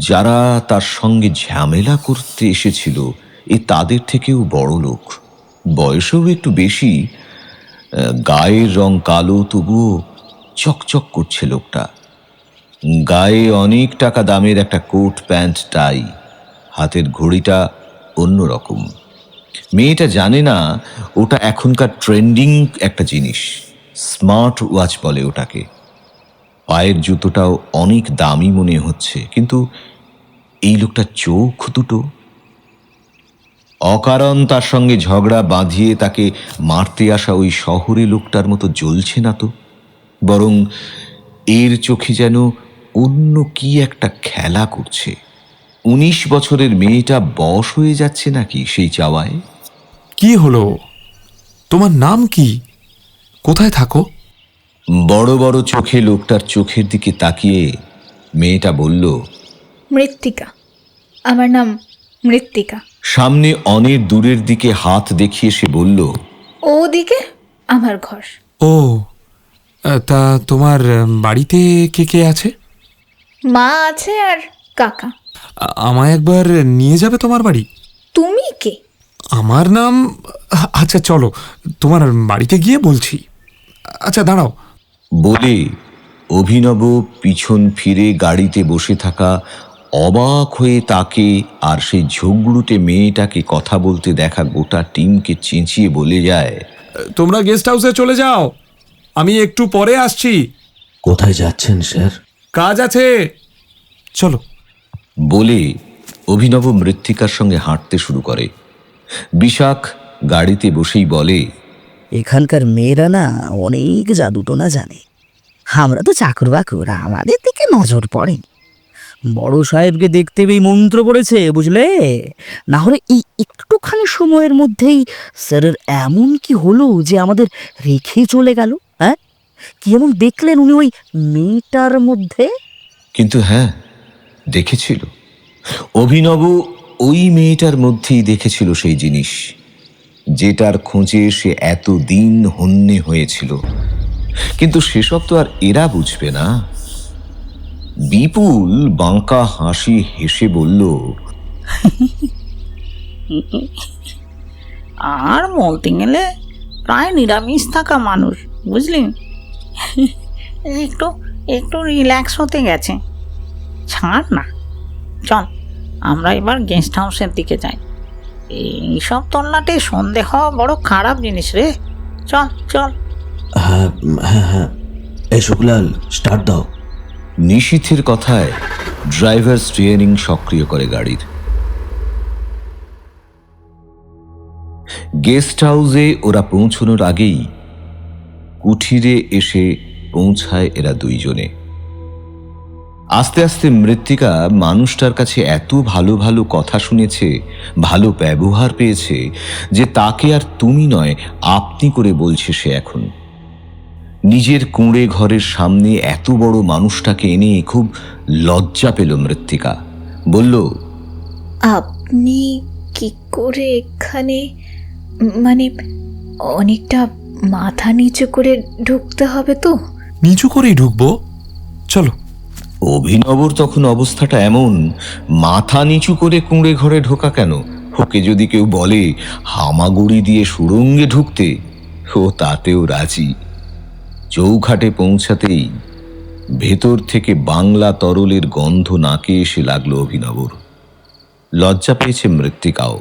A: যারা তার সঙ্গে ঝামেলা করতে এসেছিল এ তাদের থেকেও বড় লোক, বয়সেও একটু বেশি। গায়ের রং কালো, তবুও চকচক করছে লোকটা। গায়ে অনেক টাকা দামের একটা কোট প্যান্ট টাই, হাতের ঘড়িটা অন্যরকম। মেয়েটা জানে না ওটা এখনকার ট্রেন্ডিং একটা জিনিস, স্মার্ট ওয়াচ বলে ওটাকে। পায়ের জুতোটাও অনেক দামি মনে হচ্ছে, কিন্তু এই লোকটার চোখ দুটো, অকারণ তার সঙ্গে ঝগড়া বাঁধিয়ে তাকে মারতে আসা ওই শহরে লোকটার মতো জ্বলছে না তো, বরং এর চোখে যেন অন্য কি একটা খেলা করছে। 19 বছরের মেয়েটা বশ হয়ে যাচ্ছে নাকি সেই চাওয়ায়?
E: কি হলো? তোমার নাম কি? কোথায় থাকো?
A: বড় বড় চোখে লোকটার চোখের দিকে তাকিয়ে মেয়েটা বলল,
D: মৃত্তিকা, আমার নাম মৃত্তিকা।
A: সামনে অনেক দূরের দিকে হাত দেখিয়ে সে বলল,
D: ওদিকে আমার ঘর।
E: ও, তা তোমার বাড়িতে কে কে আছে?
D: মা আছে আর কাকা।
E: আমায় একবার নিয়ে যাবে তোমার বাড়ি?
D: তুমি কে?
E: আমার নাম, আচ্ছা চলো তোমার বাড়িতে গিয়ে বলছি। আচ্ছা দাঁড়াও।
A: বলে অভিনব পিছন ফিরে গাড়িতে বসে থাকা অবাক হয়ে তাকে আর সেই ঝগড়ুটে মেয়েটাকে কথা বলতে দেখা গোটা টিমকে চেঁচিয়ে বলে যায়,
E: তোমরা গেস্ট হাউসে চলে যাও, আমি একটু পরে আসছি।
G: কোথায় যাচ্ছেন স্যার?
E: কাজ আছে, চলো।
A: বলে অভিনব মৃত্তিকার সঙ্গে হাঁটতে শুরু করে। বিশাখ গাড়িতে বসেই বলে,
F: এখানকার মেয়েরা না অনেক জাদুটোনা জানে। আমরা তো চাকর বাকর, আমাদের দিকে নজর পড়েনি। বড় সাহেবকে দেখতে পেয়ে মন্ত্র পড়েছে, বুঝলে? না হলে এই একটুখানি সময়ের মধ্যেই স্যারের এমন কি হলো যে আমাদের রেখে চলে গেল। হ্যাঁ, কি এমন দেখলেন উনি ওই মেয়েটার মধ্যে?
A: কিন্তু হ্যাঁ, দেখেছিল। অভিনব ওই মেয়েটার মধ্যেই দেখেছিল সেই জিনিস, যেটার খোঁজে সে এতদিন হন্যে হয়েছিল। কিন্তু সেসব তো আর এরা বুঝবে না। বিপুল বাঁকা হাসি হেসে বলল,
H: আর বলতে গেলে প্রায় নিরামিষ থাকা মানুষ, বুঝলি। একটু একটু রিল্যাক্স হতে গেছে। ছাড় না, চল আমরা এবার গেস্ট হাউসের দিকে যাই। এইসব তল্লাটে সন্দেহ বড় খারাপ জিনিস রে। চল চল।
G: হ্যাঁ হ্যাঁ হ্যাঁ, এই শুকলাল, স্টার্ট দাও।
A: নিশীথের কথায় ড্রাইভার স্টিয়ারিং সক্রিয় করে গাড়ির। গেস্ট হাউসে ওরা পৌঁছানোর আগেই কুঠিরে এসে পৌঁছায় এরা দুইজনে। আস্তে আস্তে মৃত্তিকা মানুষটার কাছে এত ভালো ভালো কথা শুনেছে, ভালো ব্যবহার পেয়েছে, যে তাকে আর তুমি নয় আপনি করে বলছে সে এখন। নিজের কুঁড়ে ঘরের সামনে এত বড় মানুষটাকে এনে খুব লজ্জা পেল মৃত্তিকা। বলল,
D: আপনি কি করে এখানে? মানে অনেকটা মাথা নিচু করে ঢুকতে হবে তো?
E: নিচু করেই ঢুকবো, চলো।
A: অভিনবর তখন অবস্থাটা এমন, মাথা নিচু করে কুঁড়ে ঘরে ঢোকা কেন? ওকে যদি কেউ বলে হামাগুড়ি দিয়ে সুড়ঙ্গে ঢুকতে, ও তাতেও রাজি। চৌঘাটে পৌঁছাতেই ভেতর থেকে বাংলা তরলের গন্ধ নাকে এসে লাগলো অভিনবর। লজ্জা পেয়েছে মৃত্তিকাও।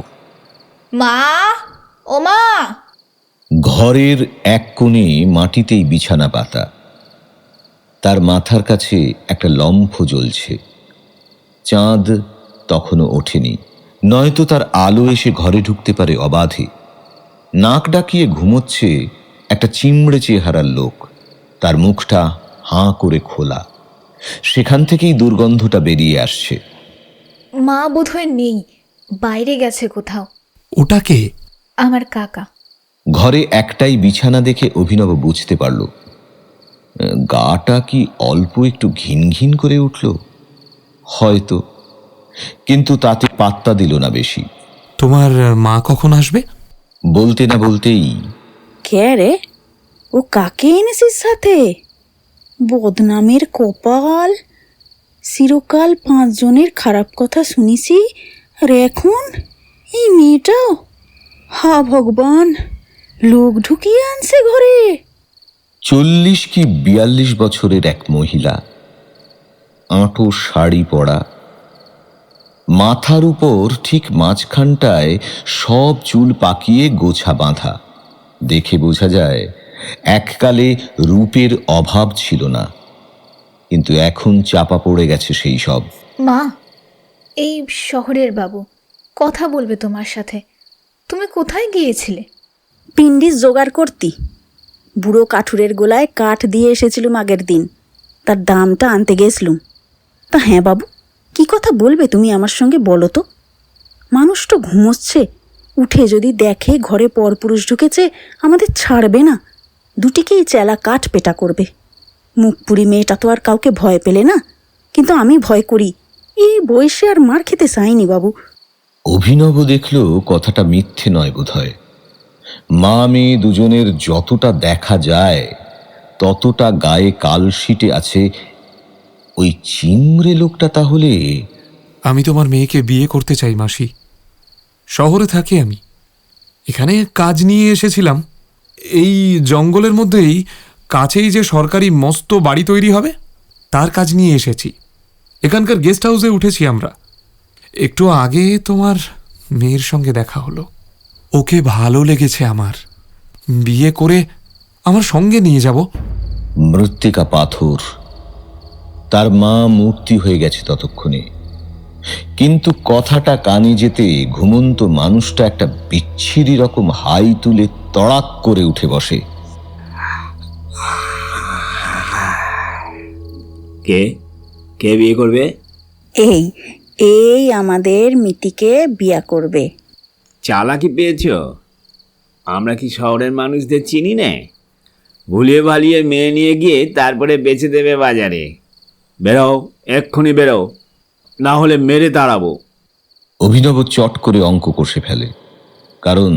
D: মা, ও মা!
A: ঘরের এক কোণে মাটিতেই বিছানা পাতা, তার মাথার কাছে একটা লম্ফ জ্বলছে। চাঁদ তখনও ওঠেনি, নয়তো তার আলো এসে ঘরে ঢুকতে পারে অবাধে। নাক ডাকিয়ে ঘুমোচ্ছে একটা চিমড়ে চেহারার লোক, তার মুখটা হাঁ করে খোলা, সেখান থেকেই দুর্গন্ধটা বেরিয়ে আসছে।
D: মা বোধহয় নেই, বাইরে গেছে কোথাও।
E: ওটাকে
D: আমার কাকা।
A: ঘরে একটাই বিছানা দেখে অভিনব বুঝতে পারল গাটা কি অল্প একটু ঘিন ঘিন করে উঠল হয়তো, কিন্তু তাতে পাত্তা দিল না বেশি।
E: তোমার মা কখন আসবে?
A: বলতে না বলতেই,
F: কে রে? ও কাকে এনেছিস সাথে? বদনামের কপাল। চিরকাল 5 জনের খারাপ কথা শুনিছি, আর এখন এই মেয়েটাও। হা ভগবান, লোক ঢুকিয়ে আনছে ঘরে।
A: 40 কি 42 বছরের এক মহিলা, আঁটো শাড়ি পরা, মাথার উপর ঠিক মাঝখানটায় সব চুল পাকিয়ে গোছা বাঁধা। দেখে বোঝা যায় এককালে রূপের অভাব ছিল না, কিন্তু এখন চাপা পড়ে গেছে সেই সব।
D: মা, এই শহরের বাবু কথা বলবে তোমার সাথে। তুমি কোথায় গিয়েছিলে?
F: পিন্ডিস জোগাড় করতি। বুড়ো কাঠুরের গোলায় কাঠ দিয়ে এসেছিলুম আগের দিন, তার দামটা আনতে গেছিলুম। তা হ্যাঁ বাবু, কি কথা বলবে তুমি আমার সঙ্গে বলো তো? মানুষ তো ঘুমোচ্ছে, উঠে যদি দেখে ঘরে পরপুরুষ ঢুকেছে, আমাদের ছাড়বে না, দুটিকেই চেলা কাঠ পেটা করবে। মুখপুরি মেয়েটা তো আর কাউকে ভয় পেলে না, কিন্তু আমি ভয় করি। এই বয়সে আর মার খেতে চাইনি বাবু।
A: অভিনব দেখল কথাটা মিথ্যে নয় বোধহয়। মা মেয়ে দুজনের যতটা দেখা যায় ততটা গায়ে কালশিটে আছে। ওই চিমড়ে লোকটা তাহলে?
E: আমি তোমার মেয়েকে বিয়ে করতে চাই মাসি। শহরে থাকি আমি, এখানে কাজ নিয়ে এসেছিলাম। এই জঙ্গলের মধ্যেই কাছেই যে সরকারি মস্ত বাড়ি তৈরি হবে তার কাজ নিয়ে এসেছি। এখানকার গেস্ট হাউসে উঠেছি আমরা। একটু আগে তোমার মেয়ের সঙ্গে দেখা হলো, ওকে ভালো লেগেছে আমার। বিয়ে করে আমার সঙ্গে নিয়ে যাব।
A: মৃত্তিকা পাথর, তার মা মূর্তি হয়ে গেছে ততক্ষণে, কিন্তু কথাটা কানে যেতে ঘুমন্ত মানুষটা একটা বিচ্ছিরি রকম হাই তুলে তড়াক করে উঠে বসে।
I: কে কে বিয়ে করবে?
F: এই এই আমাদের মিতিকে বিয়া করবে।
I: চালাকি পেয়েছ? আমরা কি শহরের মানুষদের চিনি না? ভুলিয়ে ভালিয়ে মেয়ে নিয়ে গিয়ে তারপরে বেচে দেবে বাজারে। বেরো, এক্ষুনি বেরো, না হলে মেরে তাড়াবো।
A: অভিনব চট করে অঙ্ক কষে ফেলে, কারণ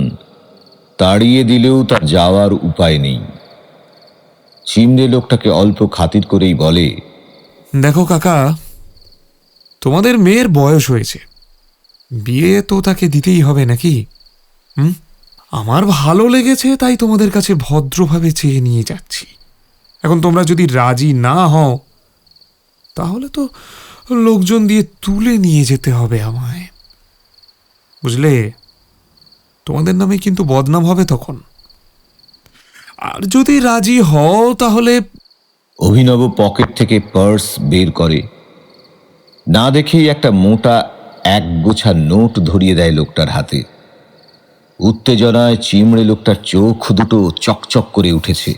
A: তাড়িয়ে দিলেও তার যাওয়ার উপায় নেই। চিমড়ে লোকটাকে অল্প খাতির করেই বলে,
E: দেখো কাকা, তোমাদের মেয়ের বয়স হয়েছে, বিয়ে তো তাকে দিতেই হবে নাকি? আমার ভালো লেগেছে তাই তোমাদের কাছে ভদ্রভাবে চেয়ে নিয়ে যাচ্ছি। এখন তোমরা যদি রাজি না হও তাহলে তো লোকজন দিয়ে তুলে নিয়ে যেতে হবে আমায়, বুঝলে? তোমাদের নামে কিন্তু বদনাম হবে তখন। আর যদি রাজি হও তাহলে...
A: অভিনব পকেট থেকে পার্স বের করে, না দেখেই একটা মোটা এক গোছা নোট ধরিয়ে দেয় লোকটার হাতে। উত্তেজনায় চিমড়ে লোকটার চোখ দুটো চকচক করে উঠেছে।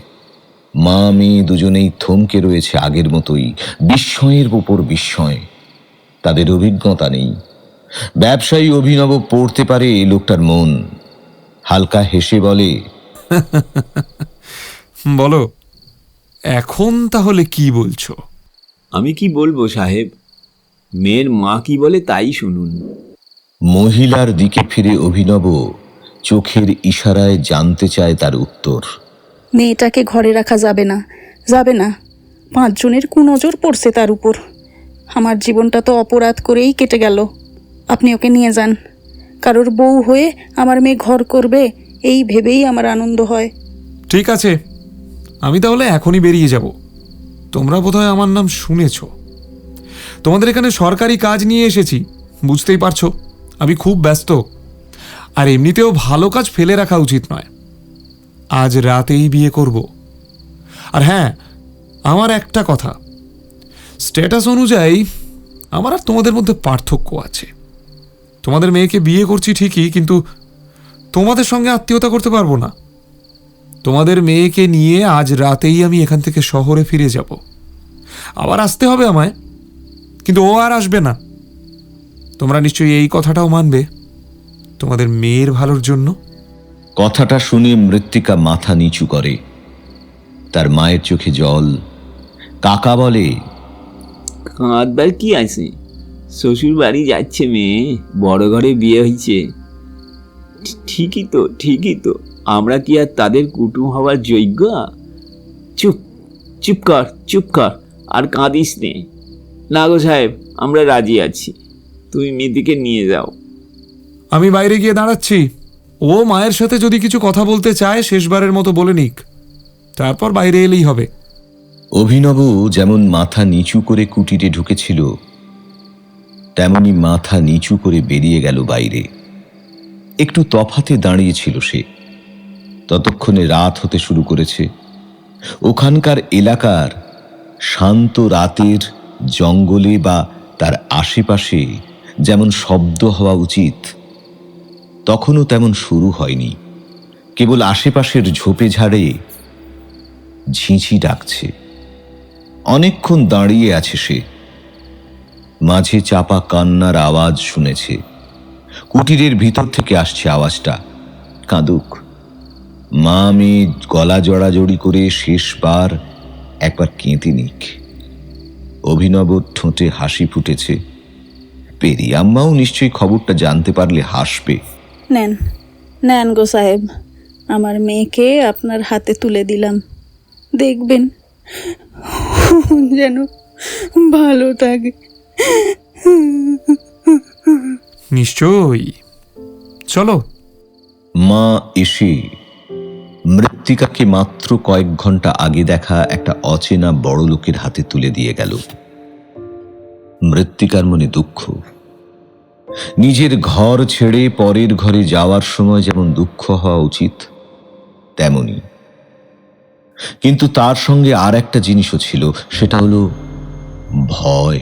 A: মা মেয়ে দুজনেই থমকে রয়েছে আগের মতোই, বিস্ময়ের উপর বিস্ময়। তাদের অভিজ্ঞতা নেই। ব্যবসায়ী অভিনব পড়তে পারে এই লোকটার মন। হালকা হেসে বলে,
E: বলো এখন তাহলে কি বলছো?
I: আমি কি বলবো সাহেব, মেয়ের মা কি বলে তাই শুনুন।
A: মহিলার দিকে ফিরে অভিনব চোখের ইশারায় জানতে চায় তার উত্তর।
J: মেয়েটাকে ঘরে রাখা যাবে না, যাবে না। 5 জনের কুনজর পড়ছে তার উপর। আমার জীবনটা তো অপরাধ করেই কেটে গেল। আপনি ওকে নিয়ে যান। কারোর বউ হয়ে আমার মেয়ে ঘর করবে এই ভেবেই আমার আনন্দ হয়।
E: ঠিক আছে, আমি তাহলে এখনই বেরিয়ে যাব। তোমরা বোধহয় আমার নাম শুনেছ। তোমাদের এখানে সরকারি কাজ নিয়ে এসেছি, বুঝতেই পারছো আমি খুব ব্যস্ত। আর এমনিতেও ভালো কাজ ফেলে রাখা উচিত নয়। আজ রাতেই বিয়ে করব। আর হ্যাঁ, আমার একটা কথা, স্ট্যাটাস অনুযায়ী আমার আর তোমাদের মধ্যে পার্থক্য আছে। তোমাদের মেয়েকে বিয়ে করছি ঠিকই, কিন্তু তোমাদের সঙ্গে আত্মীয়তা করতে পারবো না। তোমাদের মেয়েকে নিয়ে আজ রাতেই আমি এখান থেকে শহরে ফিরে যাব। আবার আসতে হবে আমায়, কিন্তু ও আর আসবে না। তোমরা নিশ্চয়ই এই কথাটাও মানবে, তোমাদের মেয়ের ভালোর জন্য।
A: কথাটা শুনে মৃত্তিকা মাথা নিচু করে। তার মায়ের চোখে জল। কাকা বলে,
I: কাঁদবার কি আছে, শ্বশুর বাড়ি যাচ্ছে মেয়ে, বড় ঘরে বিয়ে হয়েছে। ঠিকই তো, ঠিকই তো, আমরা কি আর তাদের কুটুম হওয়ার যোগ্য? চুপ চুপ কর, চুপ কর, আর কাঁদিস নে। না গো সাহেব, আমরা রাজি আছি, তুমি মেয়েদিকে নিয়ে যাও।
E: আমি বাইরে গিয়ে দাঁড়াচ্ছি। ও মায়ের সাথে যদি কিছু কথা বলতে চায় শেষবারের মতো বলে নিক, তারপর বাইরে এলেই হবে।
A: অভিনব যেমন মাথা নিচু করে কুটিরে ঢুকেছিল, তেমনি মাথা নিচু করে বেরিয়ে গেল বাইরে। একটু তফাতে দাঁড়িয়েছিল সে। ততক্ষণে রাত হতে শুরু করেছে। ওখানকার এলাকার শান্ত রাতের জঙ্গলে বা তার আশেপাশে যেমন শব্দ হওয়া উচিত, তখনও তেমন শুরু হয়নি। কেবল আশেপাশের ঝোপে ঝাড়ে ঝিঁঝি ডাকছে। অনেকক্ষণ দাঁড়িয়ে আছে সে। মাঝে চাপা কান্নার আওয়াজ শুনেছে। কুটিরের ভিতর থেকে আসছে আওয়াজটা। কাঁদুক। মা মেয়ে গলা জড়াজড়ি করে শেষবার একবার কেঁদে নিক। অভিনবর ঠোঁটে হাসি ফুটেছে। পেরিয়াম্মাও নিশ্চয়ই খবরটা জানতে পারলে হাসবে।
J: নেন, নেন গো সাহেব, আমার মেয়েকে আপনার হাতে তুলে দিলাম। দেখবেন যেন ভালো থাকে।
E: নিশ্চয়ই, চলো।
A: মা এসে মৃত্তিকাকে মাত্র কয়েক ঘন্টা আগে দেখা একটা অচেনা বড় লোকের হাতে তুলে দিয়ে গেল। মৃত্তিকার মনে দুঃখ। নিজের ঘর ছেড়ে পরের ঘরে যাওয়ার সময় যেমন দুঃখ হওয়া উচিত, তেমনি। কিন্তু তার সঙ্গে আর একটা জিনিসও ছিল, সেটা হলো ভয়।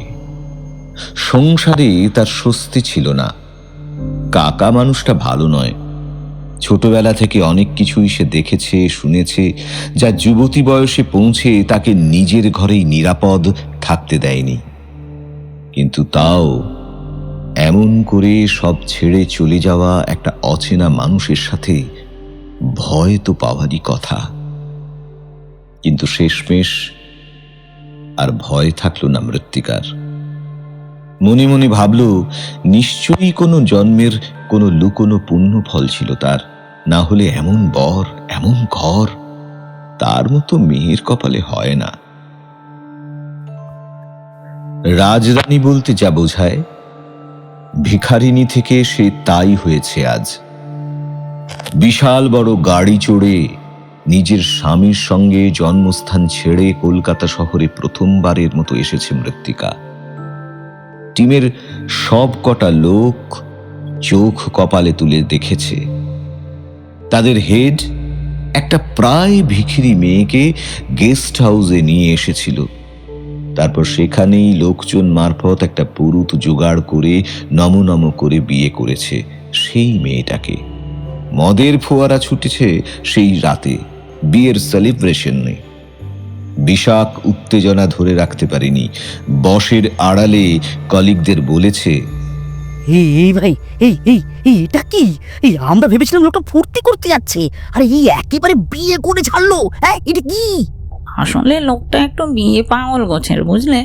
A: সংসারে তার স্বস্তি ছিল না। কাকা মানুষটা ভালো নয়। ছোটবেলা থেকে অনেক কিছুই সে দেখেছে, শুনেছে, যা যুবতী বয়সে পৌঁছে তাকে নিজের ঘরেই নিরাপদ থাকতে দেয়নি। কিন্তু তাও এমন করে সব ছেড়ে চলে যাওয়া একটা অচেনা মানুষের সাথে ভয় তো পাওয়ারই কথা। কিন্তু শেষমেশ আর ভয় থাকলো না মৃত্তিকার। মনে মনে ভাবল, নিশ্চয়ই কোনো জন্মের কোনো লুকোনো পুণ্য ফল ছিল তার, না হলে এমন বর, এমন ঘর তার মতো মেয়ের কপালে হয় না। রাজরানী বলতে যা বোঝায়, ভিখারিনী থেকে সে তাই হয়েছে আজ। বিশাল বড় গাড়ি চড়ে নিজের স্বামীর সঙ্গে জন্মস্থান ছেড়ে কলকাতা শহরে প্রথমবারের মতো এসেছে মৃত্তিকা। টিমের সব কটা লোক চোখ কপালে তুলে দেখেছে। তাদের হেড একটা প্রায় ভিখিরি মেয়েকে গেস্ট হাউসে নিয়ে এসেছিল। তারপর সেখানেই লোকজন মারফত একটা পুরুত জোগাড় করে নম করে বিয়ে করেছে সেই মেয়েটাকে। মদের ফোয়ারা ছুটেছে সেই রাতে, বিয়ের সেলিব্রেশনে। বিশাখ উত্তেজনা ধরে রাখতে পারেনি, বসের আড়ালে কলিগদের বলেছে,
F: এই ভাই, এটা কি? আমরা ভেবেছিলাম লোকটা ফুর্তি করতে যাচ্ছে, আর এই একেবারে বিয়ে করে ছাড়লো। হ্যাঁ, এটা কি?
H: আসলে লোকটা একটু বিয়ে পাগল গোছের, বুঝলে?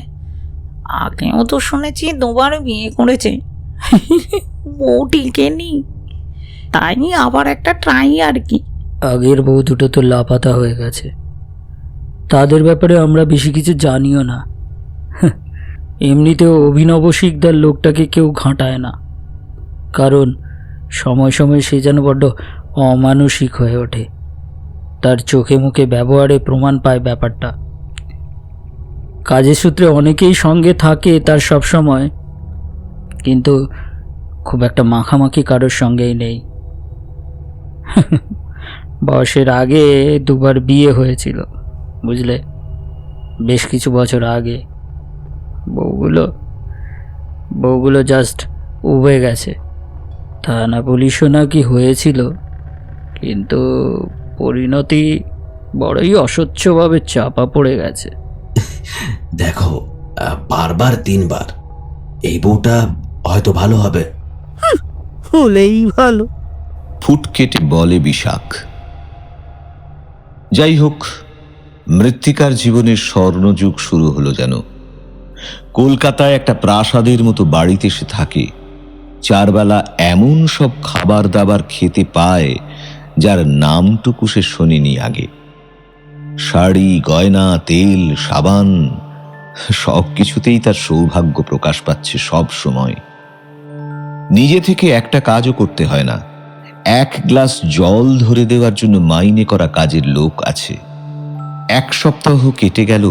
H: আগেও তো শুনেছি দুবার বিয়ে করেছে, বউ টিকেনি, তাই আবার একটা ট্রাই আর কি।
K: আগের বউ দুটো তো লাপাতা হয়ে গেছে, তাদের ব্যাপারে আমরা বেশি কিছু জানিও না। এমনিতেও অভিনব শিকদার লোকটাকে কেউ ঘাঁটায় না, কারণ সময় সময় সে যেন বড্ড অমানসিক হয়ে ওঠে। তার চোখে মুখে ব্যবহারে প্রমাণ পায় ব্যাপারটা। কাজের সূত্রে অনেকেই সঙ্গে থাকে তার সব সময়, কিন্তু খুব একটা মাখামাখি কারোর সঙ্গেই নেই। বয়সের আগে দুবার বিয়ে হয়েছিল, বুঝলে, বেশ কিছু বছর আগে। বউগুলো জাস্ট উবে গেছে। থানা পুলিশও নাকি হয়েছিল, কিন্তু পরিণতি বড়ই অস্বচ্ছভাবে চাপা পড়ে গেছে।
G: দেখো, বারবার তিনবার, এই বউটা হয়তো ভালো হবে।
F: হলেই ভালো।
A: ফুট কেটে বলে বিশাখ। যাই হোক, মৃত্তিকার জীবনের স্বর্ণযুগ শুরু হলো যেন। কলকাতায় একটা প্রাসাদের মতো বাড়িতে সে থাকে। চারবেলা এমন সব খাবার দাবার খেতে পায় যার নামটুকু সে শোনেনি আগে। শাড়ি, গয়না, তেল, সাবান, সব কিছুতেই তার সৌভাগ্য প্রকাশ পাচ্ছে সব সময়। নিজে থেকে একটা কাজও করতে হয় না, এক গ্লাস জল ধরে দেওয়ার জন্য মাইনে করা কাজের লোক আছে। এক সপ্তাহ কেটে গেল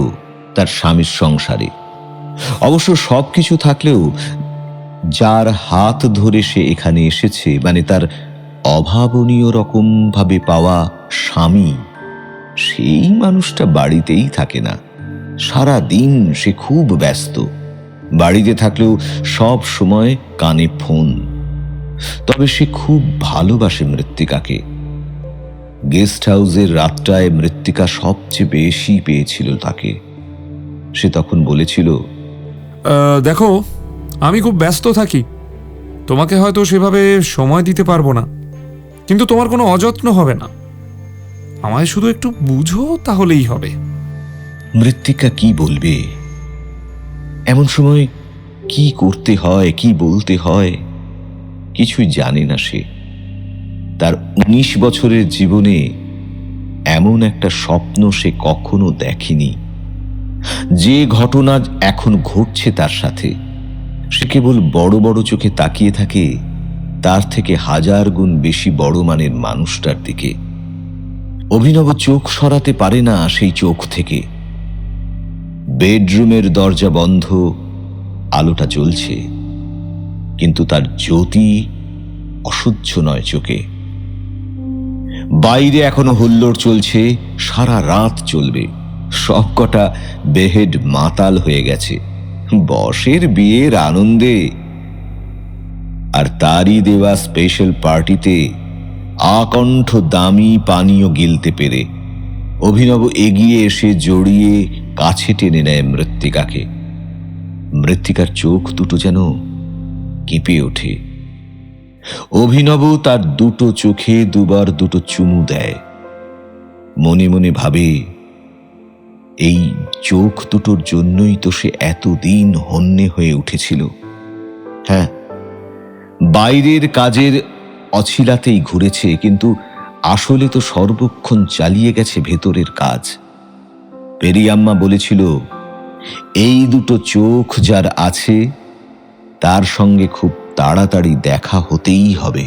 A: তার স্বামীর সংসারে। অবশ্য সবকিছু থাকলেও যার হাত ধরে সে এখানে এসেছে, মানে তার অভাবনীয় রকম ভাবে পাওয়া স্বামী, সেই মানুষটা বাড়িতেই থাকে না। সারা দিন সে খুব ব্যস্ত। বাড়িতে থাকলেও সব সময় কানে ফোন। তবে সে খুব ভালোবাসে মৃত্তিকাকে। গেস্ট হাউসের রাতটায় মৃত্তিকা সবচেয়ে বেশি পেয়েছিল তাকে। সে তখন বলেছিল,
E: দেখো, আমি খুব ব্যস্ত থাকি, তোমাকে হয়তো সেভাবে সময় দিতে পারবো না, কিন্তু তোমার কোনো অযত্ন হবে না। আমায় শুধু একটু বুঝো, তাহলেই হবে।
A: মৃত্তিকা কি বলবে? এমন সময় কি করতে হয়, কি বলতে হয়, কিছুই জানে না সে। তার 19 বছরের জীবনে এমন একটা স্বপ্ন সে কখনো দেখেনি। যে ঘটনা এখন ঘটছে তার সাথে, সে কেবল বড় বড় চোখে তাকিয়ে থাকে তার থেকে 1000 গুণ বেশি বড় মানের মানুষটার দিকে। অভিনব চোখ সরাতে পারে না সেই চোখ থেকে। বেডরুমের দরজা বন্ধ, আলোটা জ্বলছে, কিন্তু তার জ্যোতি অসহ্য নয় চোখে। বাইরে এখনো হুল্লোড় চলছে, সারা রাত চলবে। সবকটা বেহেড মাতাল হয়ে গেছে বসের বিয়ের আনন্দে। আর তারই দেওয়া স্পেশাল পার্টিতে আকণ্ঠ দামি পানীয় গিলতে পেরে অভিনব এগিয়ে এসে জড়িয়ে কাছে টেনে নেয় মৃত্তিকাকে। মৃত্তিকার চোখ দুটো যেন কেঁপে ওঠে। অভিনব তার দুটো চোখে দুবার দুটো চুমু দেয়। মনে মনে ভাবে, এই চোখ দুটোর জন্যই তো সে এতদিন হন্যে হয়ে উঠেছিল। হ্যাঁ, বাইরের কাজের অছিলাতেই ঘুরেছে, কিন্তু আসলে তো সর্বক্ষণ চালিয়ে গেছে ভেতরের কাজ। পেরিয়াম্মা বলেছিল, এই দুটো চোখ যার আছে তার সঙ্গে খুব তাড়াতাড়ি দেখা হতেই হবে।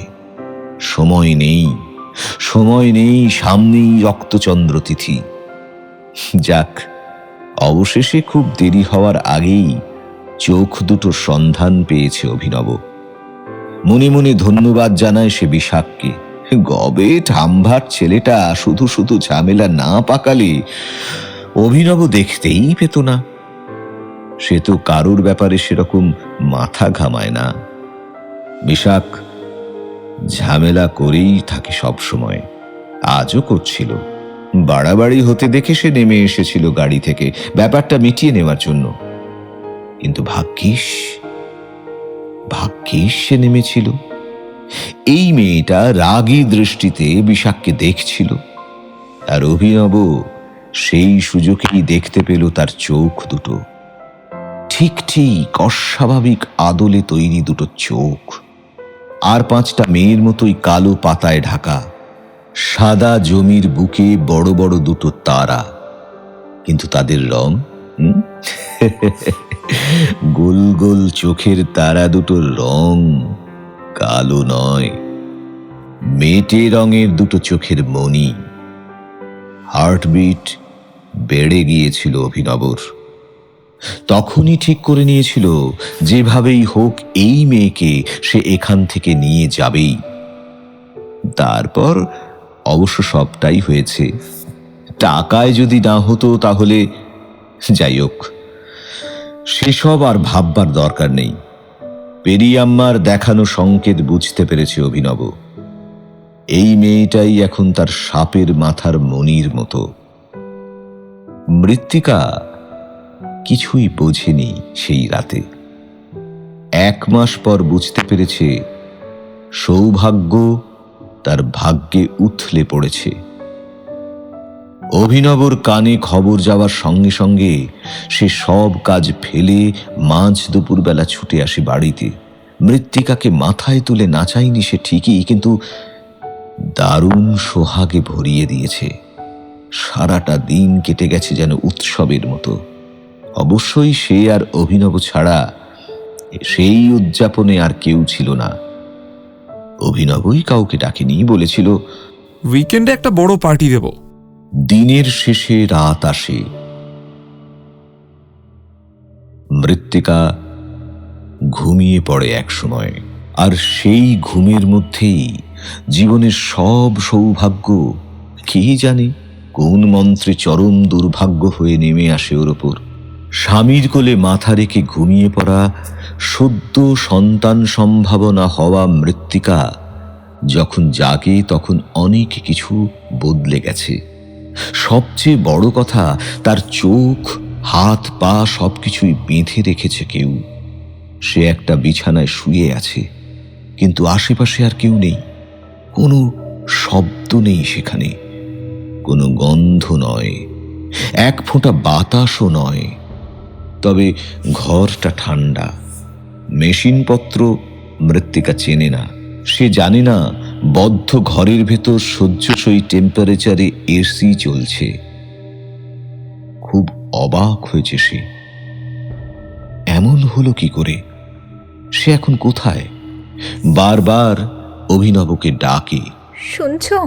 A: সময় নেই, সময় নেই, সামনেই রক্তচন্দ্র তিথি। যাক, অবশেষে খুব দেরি হওয়ার আগেই চোখ দুটোর সন্ধান পেয়েছে অভিনব। মনে মনে ধন্যবাদ জানায় সে বিশাখকে। গবে ঠাম্ভার ছেলেটা শুধু শুধু ঝামেলা না পাকালে অভিনব দেখতেই পেত না। সে তো কারুর ব্যাপারে সেরকম মাথা ঘামায় না। বিশাখ ঝামেলা করেই থাকে সব সময়, আজও করছিল। বাড়াবাড়ি হতে দেখে সে নেমে এসেছিল গাড়ি থেকে ব্যাপারটা মিটিয়ে নেওয়ার জন্য। কিন্তু ভাগ্যিস সে নেমেছিল। এই মেয়েটা রাগী দৃষ্টিতে বিশাখকে দেখছিল, আর অভিনব সেই সুযোগেই দেখতে পেল তার চোখ দুটো। ঠিক ঠিক অস্বাভাবিক আদলে তৈরি দুটো চোখ, আর 5টা মেয়ের মতোই কালো পাতায় ঢাকা। সাদা জমির বুকে বড় বড় দুটো তারা, কিন্তু তাদের রং গোল গোল চোখের তারা দুটোর রং কালো নয়, মেটে রঙের দুটো চোখের মণি। হার্টবিট বেড়ে গিয়েছিল অভিনবর। তখনই ঠিক করে নিয়েছিল যেভাবেই হোক এই মেয়েকে সে এখান থেকে নিয়ে যাবেই। তারপর অবশ্য সবটাই হয়েছে। টাকায় যদি না হতো তাহলে, যাই হোক, সেসব আর ভাববার দরকার নেই। পেরিয়াম্মার দেখানো সংকেত বুঝতে পেরেছে অভিনব। এই মেয়েটাই এখন তার সাপের মাথার মণির মতো। মৃত্তিকা কিছুই বোঝেনি সেই রাতে। 1 মাস পর বুঝতে পেরেছে সৌভাগ্য তার ভাগ্যে উথলে পড়েছে। অভিনবর কানে খবর যাওয়ার সঙ্গে সঙ্গে সে সব কাজ ফেলে মাঝ দুপুরবেলা ছুটে আসে বাড়িতে। মৃত্তিকাকে মাথায় তুলে নাচায়নি সে ঠিকই, কিন্তু দারুণ সোহাগে ভরিয়ে দিয়েছে। সারাটা দিন কেটে গেছে যেন উৎসবের মতো। অবশ্যই সে আর অভিনব ছাড়া সেই উদযাপনে আর কেউ ছিল না। অভিনবই কাউকে ডাকেনি, বলেছিল
E: উইকেন্ডে একটা বড় পার্টি দেব।
A: দিনের শেষে রাত আসে। মৃত্তিকা ঘুমিয়ে পড়ে এক সময়, আর সেই ঘুমের মধ্যেই জীবনের সব সৌভাগ্য কে জানে কোন মন্ত্রে চরম দুর্ভাগ্য হয়ে নেমে আসে ওর ওপর। স্বামীর কোলে মাথা রেখে ঘুমিয়ে পড়া সদ্য সন্তান সম্ভাবনা হওয়া মৃত্তিকা যখন জাগে তখন অনেক কিছু বদলে গেছে। সবচেয়ে বড় কথা, তার চোখ, হাত, পা সবকিছুই বেঁধে রেখেছে কেউ। সে একটা বিছানায় শুয়ে আছে, কিন্তু আশেপাশে আর কেউ নেই। কোনো শব্দ নেই সেখানে, কোনো গন্ধ নয়, 1 ফোঁটা বাতাসও নয়। তবে ঘরটা ঠান্ডা। মেশিনপত্র মৃত্তিকা চেনে না। সে জানে না বদ্ধ ঘরের ভেতর সহ্যসই টেম্পারেচারে এসি চলছে। খুব অবাক হয়েছে সে। এমন হলো কি করে? সে এখন কোথায়? বারবার অভিনবকে ডাকে।
D: শুনছো?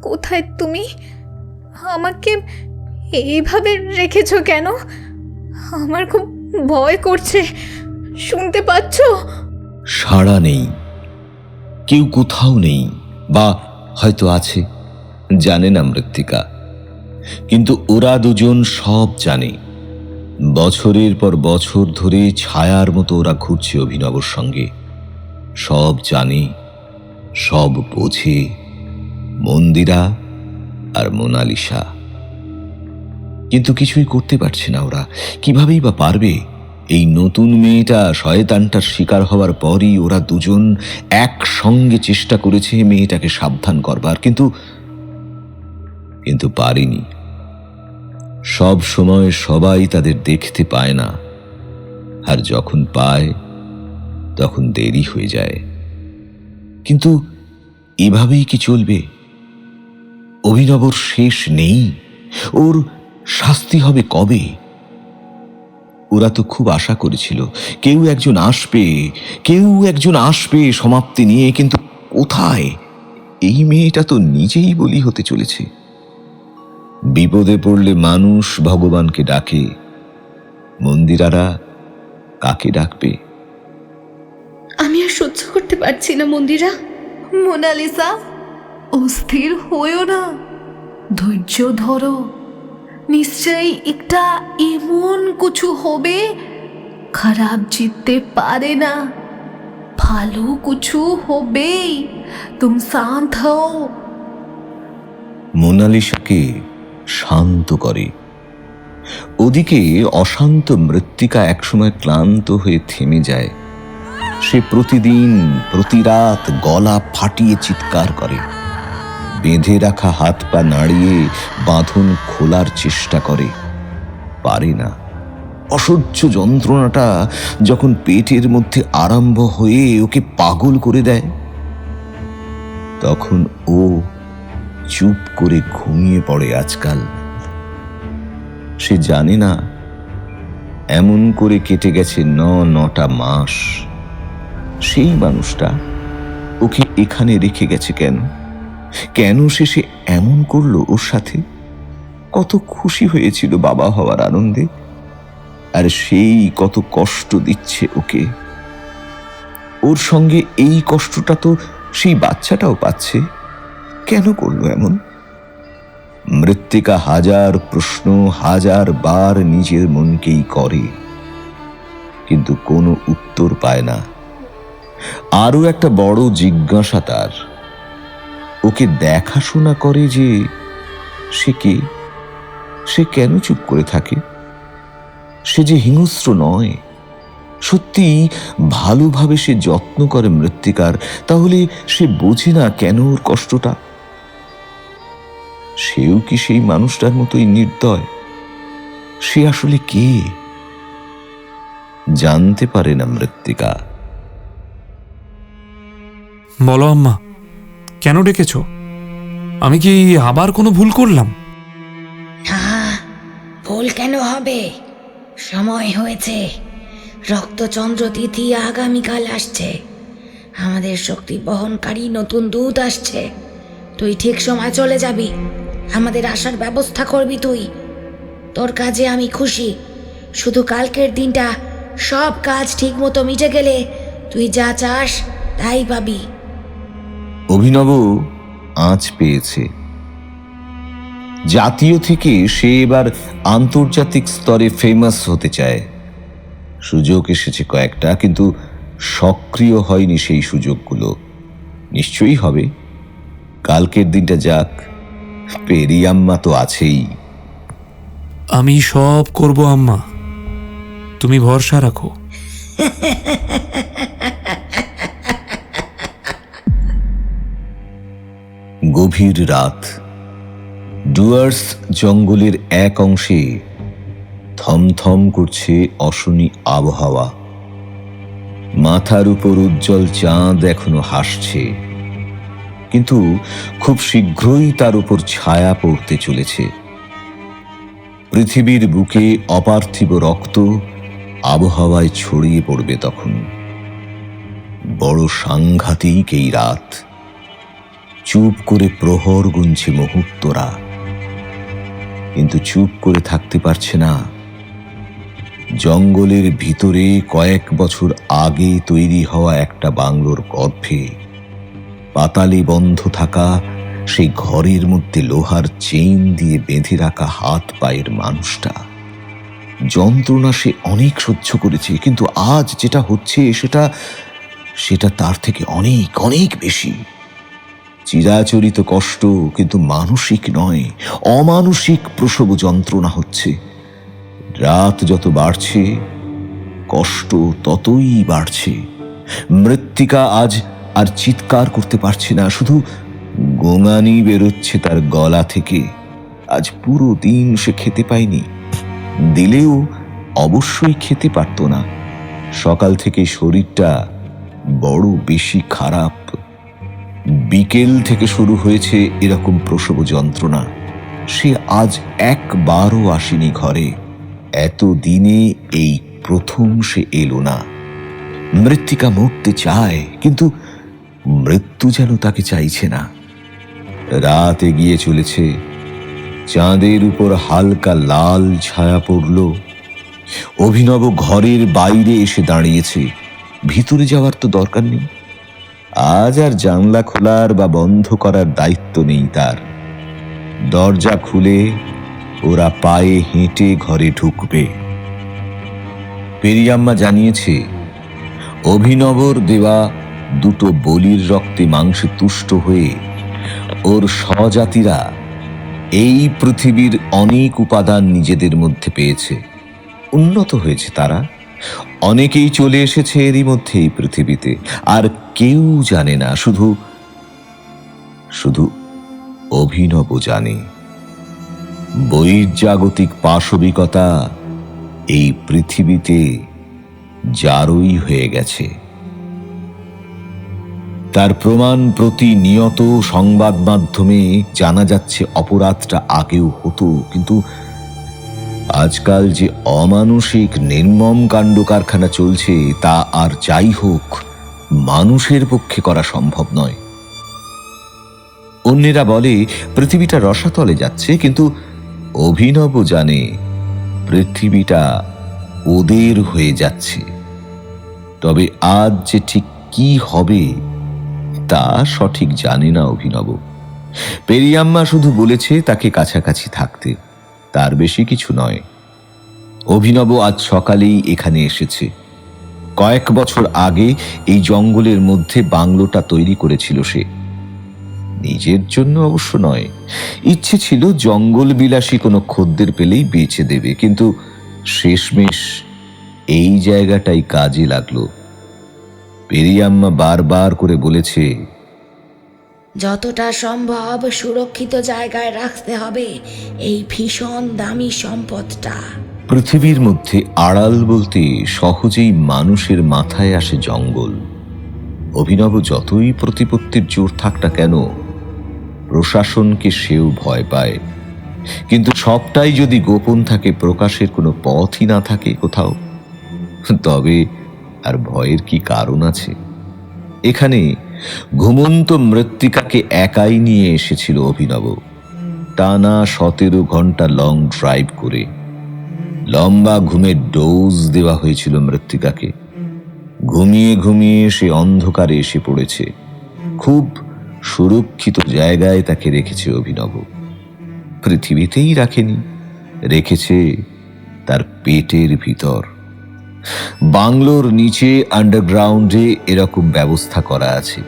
D: কোথায় তুমি? আমাকে এইভাবে রেখেছো কেন? আমার খুব ভয় করছে। শুনতে পাচ্ছ?
A: সাড়া নেই, কেউ কোথাও নেই, বা হয়তো আছে, জানে না মৃত্তিকা। কিন্তু ওরা দুজন সব জানে। বছরের পর বছর ধরে ছায়ার মতো ওরা ঘুরছে অভিনবর সঙ্গে। সব জানে, সব বোঝে। মন্দিরা আর মোনালিসা। কিন্তু কিছুই করতে পারছে না ওরা। কিভাবেই বা পারবে? এই নতুন মেয়েটা শয়তানটার শিকার হওয়ার পরই ওরা দুজন একসঙ্গে চেষ্টা করেছে মেয়েটাকে সাবধান করবার, কিন্তু পারেনি। সব সময় সবাই তাদের দেখতে পায় না, আর যখন পায় তখন দেরি হয়ে যায়। কিন্তু এভাবেই কি চলবে? অভিনবর শেষ নেই, ওর শাস্তি হবে কবে? ওরা তো খুব আশা করেছিল কেউ একজন আসবে সমাপ্তি নিয়ে, কিন্তু কোথায়? এই মেয়েটা তো নিজেই বলি হতে চলেছে। বিপদে পড়লে মানুষ ভগবানকে ডাকে, মন্দিরারা কাকে ডাকবে?
D: আমি আর সহ্য করতে পারছি না মন্দিরা। মোনালিসা, অস্থির হইও না, ধৈর্য ধরো। নিশ্চয়ই একটা এমন কিছু হবে, খারাপ জিততে পারে না, ভালো কিছু হবেই। তুমি শান্ত হও।
A: মোনালিসাকে শান্ত করে। ওদিকে অশান্ত মৃত্তিকা একসময় ক্লান্ত হয়ে থেমে যায়। সে প্রতিদিন প্রতি রাত গলা ফাটিয়ে চিৎকার করে, বেঁধে রাখা হাত পা নাড়িয়ে বাঁধন খোলার চেষ্টা করে, পারে না। অসহ্য যন্ত্রণাটা যখন পেটের মধ্যে আরম্ভ হয়ে ওকে পাগল করে দেয়, তখন ও চুপ করে ঘুমিয়ে পড়ে। আজকাল সে জানে না এমন করে কেটে গেছে 9টা মাস। সেই মানুষটা ওকে এখানে রেখে গেছে কেন? কেন সে এমন করলো ওর সাথে? কত খুশি হয়েছিল বাবা হওয়ার আনন্দে, আর সেই কত কষ্ট দিচ্ছে ওকে। ওর সঙ্গে এই কষ্টটা তো সেই বাচ্চাটাও পাচ্ছে। কেন করলো এমন? মৃত্তিকা হাজার প্রশ্ন, হাজার বার নিজের মনকেই করে, কিন্তু কোনো উত্তর পায় না। আরো একটা বড় জিজ্ঞাসা তার, ওকে দেখাশোনা করে যে সে কে? সে কেন চুপ করে থাকে? সে যে হিংস্র নয়, সত্যি ভালোভাবে সে যত্ন করে মৃত্তিকার, তাহলে সে বোঝে না কেন ওর কষ্টটা? সেও কি সেই মানুষটার মতোই নির্দয়? সে আসলে কে জানতে পারে না মৃত্তিকা।
E: বলো আম্মা, কেন ডেকেছ? আমি কি আবার কোনো ভুল করলাম?
B: না, ভুল কেন হবে? সময় হয়েছে। রক্তচন্দ্র তিথি আগামীকাল আসছে। আমাদের শক্তি বহনকারী নতুন দূত আসছে। তুই ঠিক সময় চলে যাবি, আমাদের আসার ব্যবস্থা করবি তুই। তোর কাজে আমি খুশি। শুধু কালকের দিনটা সব কাজ ঠিক মতো মিটে গেলে তুই যা চাস তাই পাবি।
A: অভিনব আঁচ পেয়েছে। জাতীয় থেকে সে এবার আন্তর্জাতিক স্তরে ফেমাস হতে চায়। সুযোগ এসেছে কয়েকটা, কিন্তু সক্রিয় হয়নি সেই সুযোগগুলো। নিশ্চয়ই হবে। কালকের দিনটা যাক, পেরিয়াম্মা তো আছেই।
E: আমি সব করব আম্মা, তুমি ভরসা রাখো।
A: গভীর রাত। ডুয়ার্স জঙ্গলের এক অংশে থমথম করছে অশনি আবহাওয়া। মাথার উপর উজ্জ্বল চাঁদ এখনো হাসছে, কিন্তু খুব শীঘ্রই তার উপর ছায়া পড়তে চলেছে। পৃথিবীর বুকে অপার্থিব রক্ত আবহাওয়ায় ছড়িয়ে পড়বে তখন। বড় সাংঘাতিক এই রাত। চুপ করে প্রহর গুনছে মুহূর্তরা, কিন্তু চুপ করে থাকতে পারছে না। জঙ্গলের ভিতরে কয়েক বছর আগে তৈরি হওয়া একটা বাংলোর গর্ভে পাতালে বন্ধ থাকা সেই ঘরের মধ্যে লোহার চেইন দিয়ে বেঁধে রাখা হাত পায়ের মানুষটা। যন্ত্রণা সে অনেক সহ্য করেছে, কিন্তু আজ যেটা হচ্ছে সেটা তার থেকে অনেক অনেক বেশি। চিরাচরিত কষ্ট, কিন্তু মানসিক নয়, অমানসিক প্রসব যন্ত্রণা হচ্ছে। রাত যত বাড়ছে কষ্ট ততই বাড়ছে। মৃত্তিকা আজ আর চিৎকার করতে পারছে না, শুধু গোঙানি বেরোচ্ছে তার গলা থেকে, আজ পুরো দিন সে খেতে পায়নি। দিলেও অবশ্যই খেতে পারত না। সকাল থেকে শরীরটা বড় বেশি খারাপ। বিকেল থেকে শুরু হয়েছে এরকম প্রসব যন্ত্রণা। সে আজ একবারও আসেনি ঘরে। এত দিনে এই প্রথম সে এলো না। মৃত্তিকা মরতে চায়, কিন্তু মৃত্যু যেন তাকে চাইছে না। রাত এগিয়ে চলেছে, চাঁদের উপর হালকা লাল ছায়া পড়ল। অভিনব ঘরের বাইরে এসে দাঁড়িয়েছে। ভিতরে যাওয়ার তো দরকার নেই। আজ আর জানলা খোলার বা বন্ধ করার দায়িত্ব নেই তার। দরজা খুলে ওরা পায়ে হেঁটে ঘরে ঢুকবে। পেরিয়াম্মা জানিয়েছে, অভিনবর দেওয়া দুটো বলির রক্তে মাংসে তুষ্ট হয়ে ওর স্বজাতিরা এই পৃথিবীর অনেক উপাদান নিজেদের মধ্যে পেয়েছে। উন্নত হয়েছে তারা। অনেকেই চলে এসেছে এরই মধ্যে এই পৃথিবীতে। আর কেউ জানে না, শুধু শুধু অভিনব জানে। বহির্জাগতিক পাশবিকতা এই পৃথিবীতে জারই হয়ে গেছে। তার প্রমাণ প্রতিনিয়ত সংবাদ মাধ্যমে জানা যাচ্ছে অপরাধটা আগেও হতো, কিন্তু আজকাল যে অমানুষিক নির্মম কাণ্ড কারখানা চলছে তা আর যাই হোক মানুষের পক্ষে করা সম্ভব নয়। অন্যেরা বলে পৃথিবীটা রসাতলে যাচ্ছে, কিন্তু অভিনব জানে পৃথিবীটা ওদের হয়ে যাচ্ছে। তবে আজ যে ঠিক কি হবে তা সঠিক জানে না অভিনব। পেরিয়াম্মা শুধু বলেছে তাকে কাছাকাছি থাকতে, তার বেশি কিছু নয়। অভিনব আজ সকালেই এখানে এসেছে। কয়েক বছর আগে এই জঙ্গলের মধ্যে বাংলোটা তৈরি করেছিল সে। নিজের জন্য অবশ্য নয়, ইচ্ছে ছিল জঙ্গল বিলাসী কোনো খদ্দের পেলেই বেচে দেবে, কিন্তু শেষমেশ এই জায়গাটাই কাজে লাগলো। পেরিয়াম্মা বারবার করে বলেছে,
B: যতটা সম্ভব সুরক্ষিত জায়গায় রাখতে হবে এই ভীষণ দামি সম্পদটা।
A: পৃথিবীর মধ্যে আড়াল বলতে সহজেই মানুষের মাথায় আসে জঙ্গল। অভিনব যতই প্রতিপত্তির জোর থাক না কেন, প্রশাসনকে সেও ভয় পায়। কিন্তু সবটাই যদি গোপন থাকে, প্রকাশের কোনো পথই না থাকে কোথাও, তবে আর ভয়ের কি কারণ আছে? এখানে ঘুমন্ত মৃত্তিকাকে একাই নিয়ে এসেছিল অভিনব। টানা 17 ঘন্টা লং ড্রাইভ করে লম্বা ঘুমের ডোজ দেওয়া হয়েছিল মৃত্তিকাকে। ঘুমিয়ে ঘুমিয়ে সে অন্ধকারে এসে পড়েছে। খুব সুরক্ষিত জায়গায় তাকে রেখেছে অভিনব। পৃথিবীতেই রাখেনি, রেখেছে তার পেটের ভিতর। বাংলোর নিচে আন্ডারগ্রাউন্ডে এরকম ব্যবস্থা করা আছে।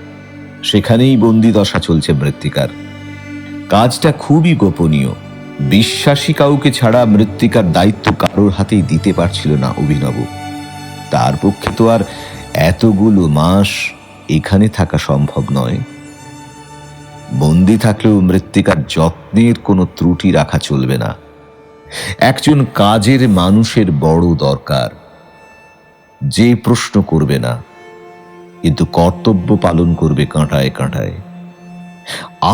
A: সেখানেই বন্দি দশা চলছে মৃত্তিকার। কাজটা খুবই গোপনীয়। বিশ্বাসী কাউকে ছাড়া মৃত্তিকার দায়িত্ব কারোর হাতেই দিতে পারছিল না অভিনব। তার পক্ষে তো আর এতগুলো মাস এখানে থাকা সম্ভব নয়। বন্দি থাকলেও মৃত্তিকার যত্নের কোনো ত্রুটি রাখা চলবে না। একজন কাজের মানুষের বড় দরকার, যে প্রশ্ন করবে না কিন্তু কর্তব্য পালন করবে কাঁটায় কাঁটায়।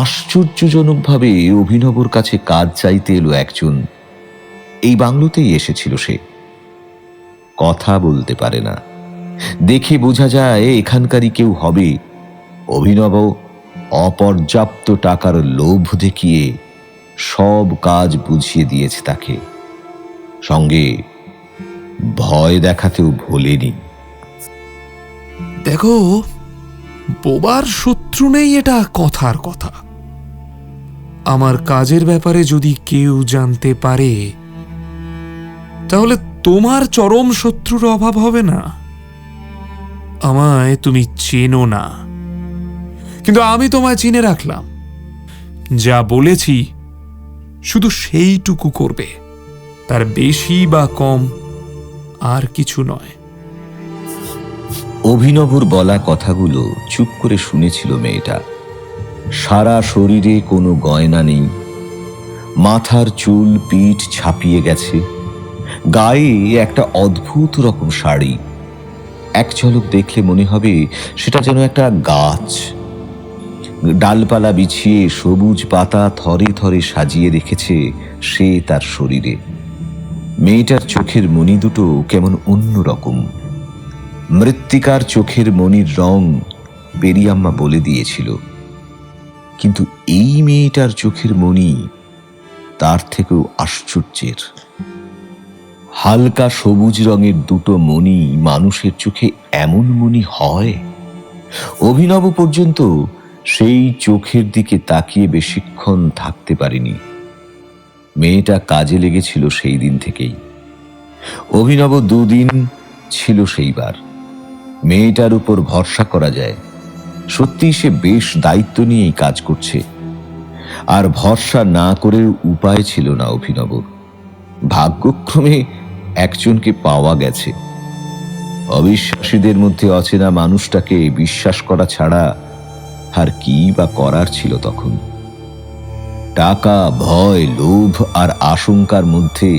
A: আশ্চর্যজনকভাবে অভিনবর কাছে কাজ চাইতে এলো একজন। এই বাংলোতেই এসেছিল সে। কথা বলতে পারে না, দেখে বোঝা যায় এখানকারই কেউ হবে। অভিনব অপর্যাপ্ত টাকার লোভ দেখিয়ে সব কাজ বুঝিয়ে দিয়েছে তাকে, সঙ্গে ভয় দেখাতেও ভোলেনি।
E: দেখো, বোবার শত্রু নেই, এটা কথার কথা। আমার কাজের ব্যাপারে যদি কেউ জানতে পারে, তাহলে তোমার চরম শত্রুর অভাব হবে না। আমায় তুমি চেনো না, কিন্তু আমি তোমায় চিনে রাখলাম। যা বলেছি শুধু সেইটুকু করবে, তার বেশি বা কম আর কিছু নয়।
A: অভিনবর বলা কথাগুলো চুপ করে শুনেছিল মেয়েটা। সারা শরীরে কোনো গয়না নেই, মাথার চুল পিঠ ছাপিয়ে গেছে, গায়ে একটা অদ্ভুত রকম শাড়ি। এক ঝলক দেখলে মনে হবে সেটা যেন একটা গাছ। ডালপালা বিছিয়ে সবুজ পাতা থরে থরে সাজিয়ে রেখেছে সে তার শরীরে। মেয়েটার চোখের মণি দুটো কেমন অন্যরকম। মৃত্তিকার চোখের মণির রং পেরিয়াম্মা বলে দিয়েছিল, কিন্তু এই মেয়েটার চোখের মণি তার থেকেও আশ্চর্যের। হালকা সবুজ রঙের দুটো মণি মানুষের চোখে এমন মণি হয়? অভিনব পর্যন্ত সেই চোখের দিকে তাকিয়ে বেশিক্ষণ থাকতে পারেনি। মেয়েটা কাজে লেগেছিল সেই দিন থেকেই। অভিনব 2 দিন ছিল সেইবার। মেয়েটার উপর ভরসা করা যায়, সত্যি সে বেশ দায়িত্ব নিয়েই কাজ করছে। আর ভরসা না করে উপায় ছিল না অভিনবর। ভাগ্যক্রমে একজনকে পাওয়া গেছে। অবিশ্বাসীদের মধ্যে অচেনা মানুষটাকে বিশ্বাস করা ছাড়া আর কি বা করার ছিল তখন? টাকা, ভয়, লোভ আর আশঙ্কার মধ্যে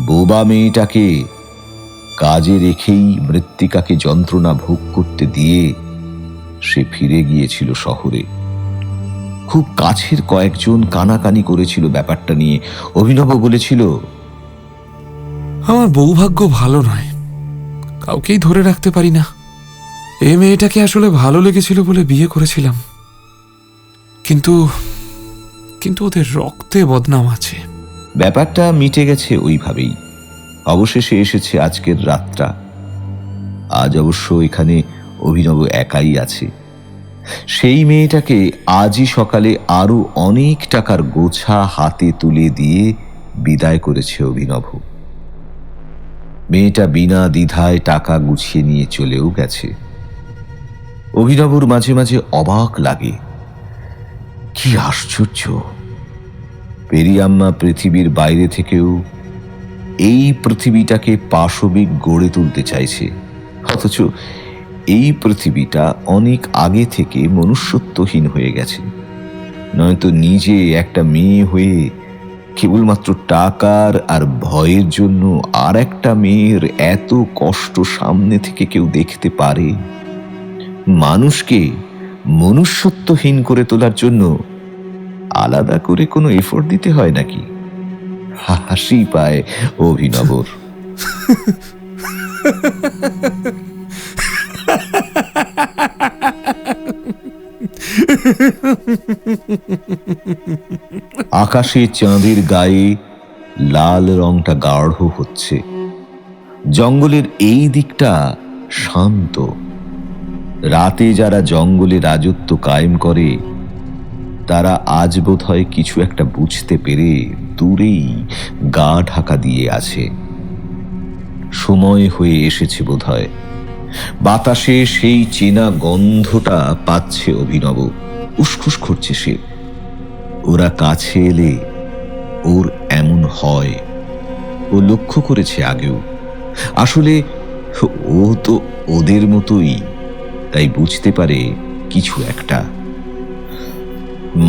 A: বোবা মেয়েটাকে কাজে রেখেই মৃত্তিকাকে যন্ত্রণা ভোগ করতে দিয়ে সে ফিরে গিয়েছিল শহরে। খুব কাছের কয়েকজন কানাকানি করেছিল ব্যাপারটা নিয়ে। অভিনব বলেছিল,
E: আমার বউভাগ্য ভালো নয়, কাউকেই ধরে রাখতে পারি না। এই মেয়েটাকে আসলে ভালো লেগেছিল বলে বিয়ে করেছিলাম, কিন্তু কিন্তু ওদের রক্তে বদনাম আছে।
A: ব্যাপারটা মিটে গেছে ওইভাবেই। অবশেষে এসেছে আজকের রাতটা। আজ অবশ্য এখানে অভিনব একাই আছে। সেই মেয়েটাকে আজই সকালে আরো অনেক টাকার গোছা হাতে তুলে দিয়ে বিদায় করেছে অভিনব। মেয়েটা বিনা দ্বিধায় টাকা গুছিয়ে নিয়ে চলেও গেছে। অভিনবর মাঝে মাঝে অবাক লাগে, কি আশ্চর্য! পেরিয়াম্মা পৃথিবীর বাইরে থেকেও এই পৃথিবীটাকে পাশবিক গড়ে তুলতে চাইছে, অথচ এই পৃথিবীটা অনেক আগে থেকে মনুষ্যত্বহীন হয়ে গেছে। নয়তো নিজে একটা মেয়ে হয়ে কেবলমাত্র টাকার আর ভয়ের জন্য আর একটা মেয়ের এত কষ্ট সামনে থেকে কেউ দেখতে পারে? মানুষকে মনুষ্যত্বহীন করে তোলার জন্য আলাদা করে কোনো এফোর্ট দিতে হয় নাকি? হাসি পায় অভিনবর। আকাশে চাঁদের গায়ে লাল রংটা গাঢ় হচ্ছে। জঙ্গলের এই দিকটা শান্ত। রাতে যারা জঙ্গলে রাজত্ব কায়েম করে তারা আজ বোধহয় কিছু একটা বুঝতে পেরে দূরেই গা ঢাকা দিয়ে আছে। সময় হয়ে এসেছে বোধহয়। বাতাসে সেই চেনা গন্ধটা পাচ্ছে অভিনব। উসখুস করছে সে। ওরা কাছে এলে ওর এমন হয়, ও লক্ষ্য করেছে আগেও। আসলে ও তো ওদের মতোই, তাই বুঝতে পারে কিছু একটা।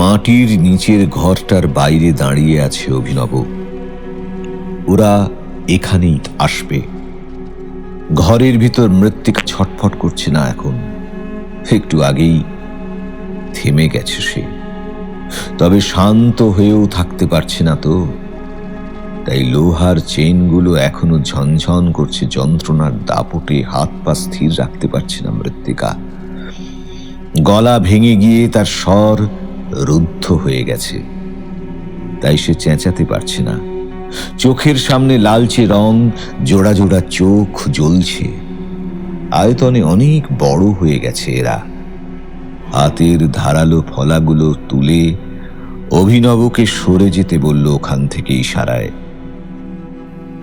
A: মাটির নিচের ঘরটার বাইরে দাঁড়িয়ে আছে অভিনব। ওরা এখানেই আসবে। ঘরের ভিতর মৃত্তিকা ছটফট করছে না এখন, একটু আগেই থেমে গেছে সে। তবে শান্ত হয়েও থাকতে পারছে না তো, তাই লোহার চেনগুলো এখনো ঝনঝন করছে যন্ত্রণার দাপটে। হাত পা স্থির রাখতে পারছে না মৃত্তিকা। গলা ভেঙে গিয়ে তার স্বর রুদ্ধ হয়ে গেছে, তাই সে চেঁচাতে পারছে না। চোখের সামনে লালচে রং, জোড়া জোড়া চোখ জ্বলছে। আয়তনে অনেক বড় হয়ে গেছে এরা। হাতের ধারালো ফলাগুলো তুলে অভিনবকে সরে যেতে বলল ওখান থেকে ইশারায়।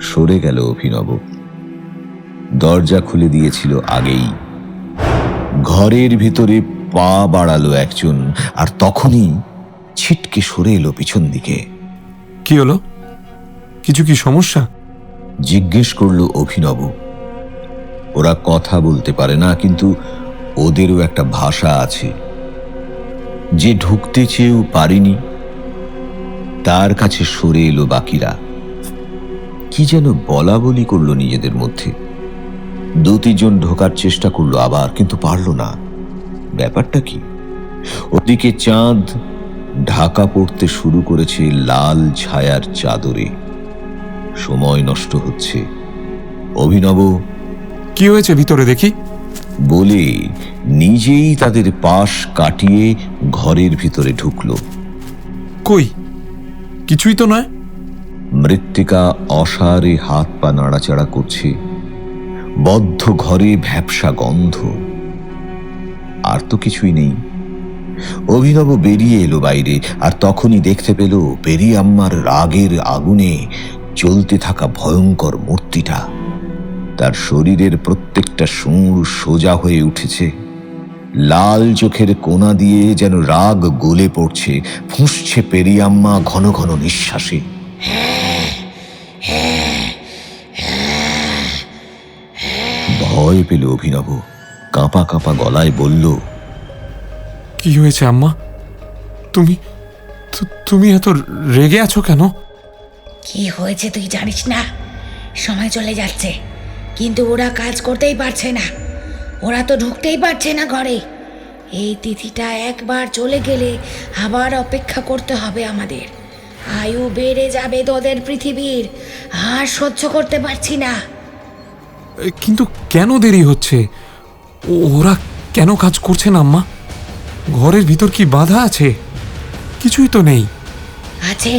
A: সরে গেল অভিনব। দরজা খুলে দিয়েছিল আগেই। ঘরের ভিতরে পা বাড়ালো একজন, আর তখনই ছিটকে সরে এলো পিছন দিকে।
E: কি হলো? কিছু কি সমস্যা?
A: জিজ্ঞেস করলো অভিনব। ওরা কথা বলতে পারে না, কিন্তু ওদেরও একটা ভাষা আছে যে ঢুকতে চেয়েও পারেনি। তার কাছে সরে এলো বাকিরা। কি যেন বলা বলি করলো নিজেদের মধ্যে। 2-3 জন ঢোকার চেষ্টা করলো আবার, কিন্তু পারল না। ব্যাপারটা কি? ওদিকে চাঁদ ঢাকা পড়তে শুরু করেছে লাল ছায়ার চাদরে। সময় নষ্ট হচ্ছে। অভিনব
E: কি হয়েছে ভিতরে দেখি
A: বলে নিজেই তাদের পাশ কাটিয়ে ঘরের ভিতরে ঢুকলো।
E: কই কিছুই তো নয়।
A: মৃত্তিকা অসারে হাত পা নাড়াচাড়া করছে। বদ্ধ ঘরে ভ্যাপসা গন্ধ, আর তো কিছুই নেই। অভিনব বেরিয়ে এলো বাইরে, আর তখনই দেখতে পেল পেরিয়াম্মার রাগের আগুনে জ্বলতে থাকা ভয়ঙ্কর মূর্তিটা। তার শরীরের প্রত্যেকটা সুর সোজা হয়ে উঠেছে। লাল চোখের কোনা দিয়ে যেন রাগ গলে পড়ছে। ফুঁসছে পেরিয়াম্মা ঘন ঘন নিঃশ্বাসে। ভয় পেল অভিনব। কাঁপা কাঁপা গলায় বলল,
E: কি হয়েছে আম্মা? তুমি তুমি এত রেগে আছো কেন?
B: কি হয়েছে তুই জানিস না? সময় চলে যাচ্ছে, কিন্তু ওরা কাজ করতেই পারছে না। ওরা তো ঢুকতেই পারছে না ঘরে। এই তিথিটা একবার চলে গেলে আবার অপেক্ষা করতে হবে আমাদের। আয়ু বেড়ে যাবে তোদের পৃথিবীর। আর সহ্য করতে পারছি না।
E: কিন্তু কেন দেরি হচ্ছে? ওরা কেন কাজ করছে না আম্মা? ঘরের ভিতর কি বাধা আছে? কিছুই তো নেই।
B: আছে।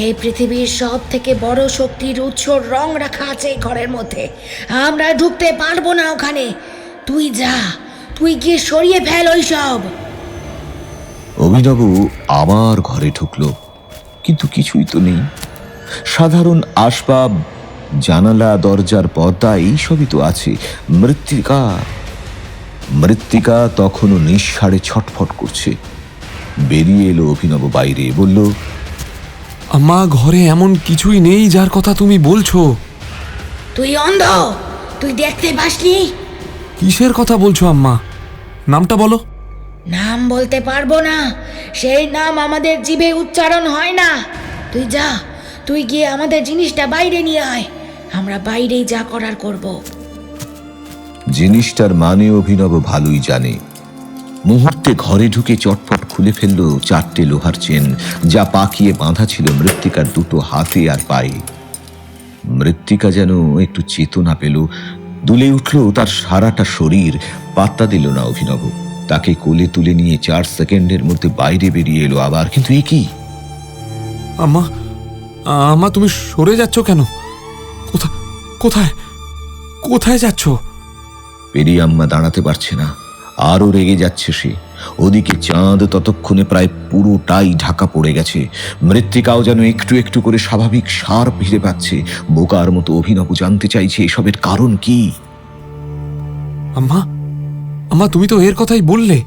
B: এই পৃথিবীর সব থেকে বড় শক্তির উৎস রং রাখা আছে এই ঘরের মধ্যে। আমরা ঢুকতে পারবো না ওখানে। তুই যা, তুই গিয়ে সরিয়ে ফেল ওই সব।
A: অভিনব আবার ঘরে ঢুকলো, কিন্তু কিছুই তো নেই। সাধারণ আসবাব, জানালা, দরজার পর্দা এইসবই তো আছে। মৃত্তিকা তখনও নিঃসাড়ে ছটফট করছে। বেরিয়ে এলো অভিনব বাইরে, বলল,
E: আম্মা ঘরে এমন কিছুই নেই যার কথা তুমি বলছো।
B: তুই অন্ধ? তুই দেখতে পাসনি?
E: কিসের কথা বলছো আম্মা? নামটা বলো।
B: নাম বলতে পারবো না। সেই নাম আমাদের জিভে উচ্চারণ হয় না। তুই যা, তুই গিয়ে আমাদের জিনিসটা বাইরে নিয়ে আয়। আমরা বাইরেই যা করার করব।
A: জিনিসটার মানে অভিনব ভালোই জানে। মুহূর্তে ঘরে ঢুকে চটপট খুলে ফেলল 4টে লোহার চেন, যা পাকিয়ে বাঁধা ছিল মৃত্তিকার 2টো হাতে আর পায়ে। মৃত্তিকা যেন একটু চেতনা পেল, দুলে উঠল তার সারাটা শরীর। পাত্তা দিল না অভিনব। তাকে কোলে তুলে নিয়ে 4 সেকেন্ডের মধ্যে বাইরে বেরিয়ে এলো আবার। কিন্তু এ কি?
E: আম্মা আম্মা তুমি সরে যাচ্ছ কেন? কোথায় কোথায় যাচ্ছ?
A: পেরিয়াম্মা দাঁড়াতে পারছে না, আরো রেগে যাচ্ছে সে। ওদিকে চাঁদ ততক্ষণে প্রায় পুরোটাই ঢাকা পড়ে গেছে। মৃত্তিকাও যেন একটু একটু করে স্বাভাবিক সার ফিরে পাচ্ছে। বোকার মতো অভিনব জানতে চাইছে এসবের কারণ কি।
E: আম্মা আম্মা তুমি তো এর কথাই বললে।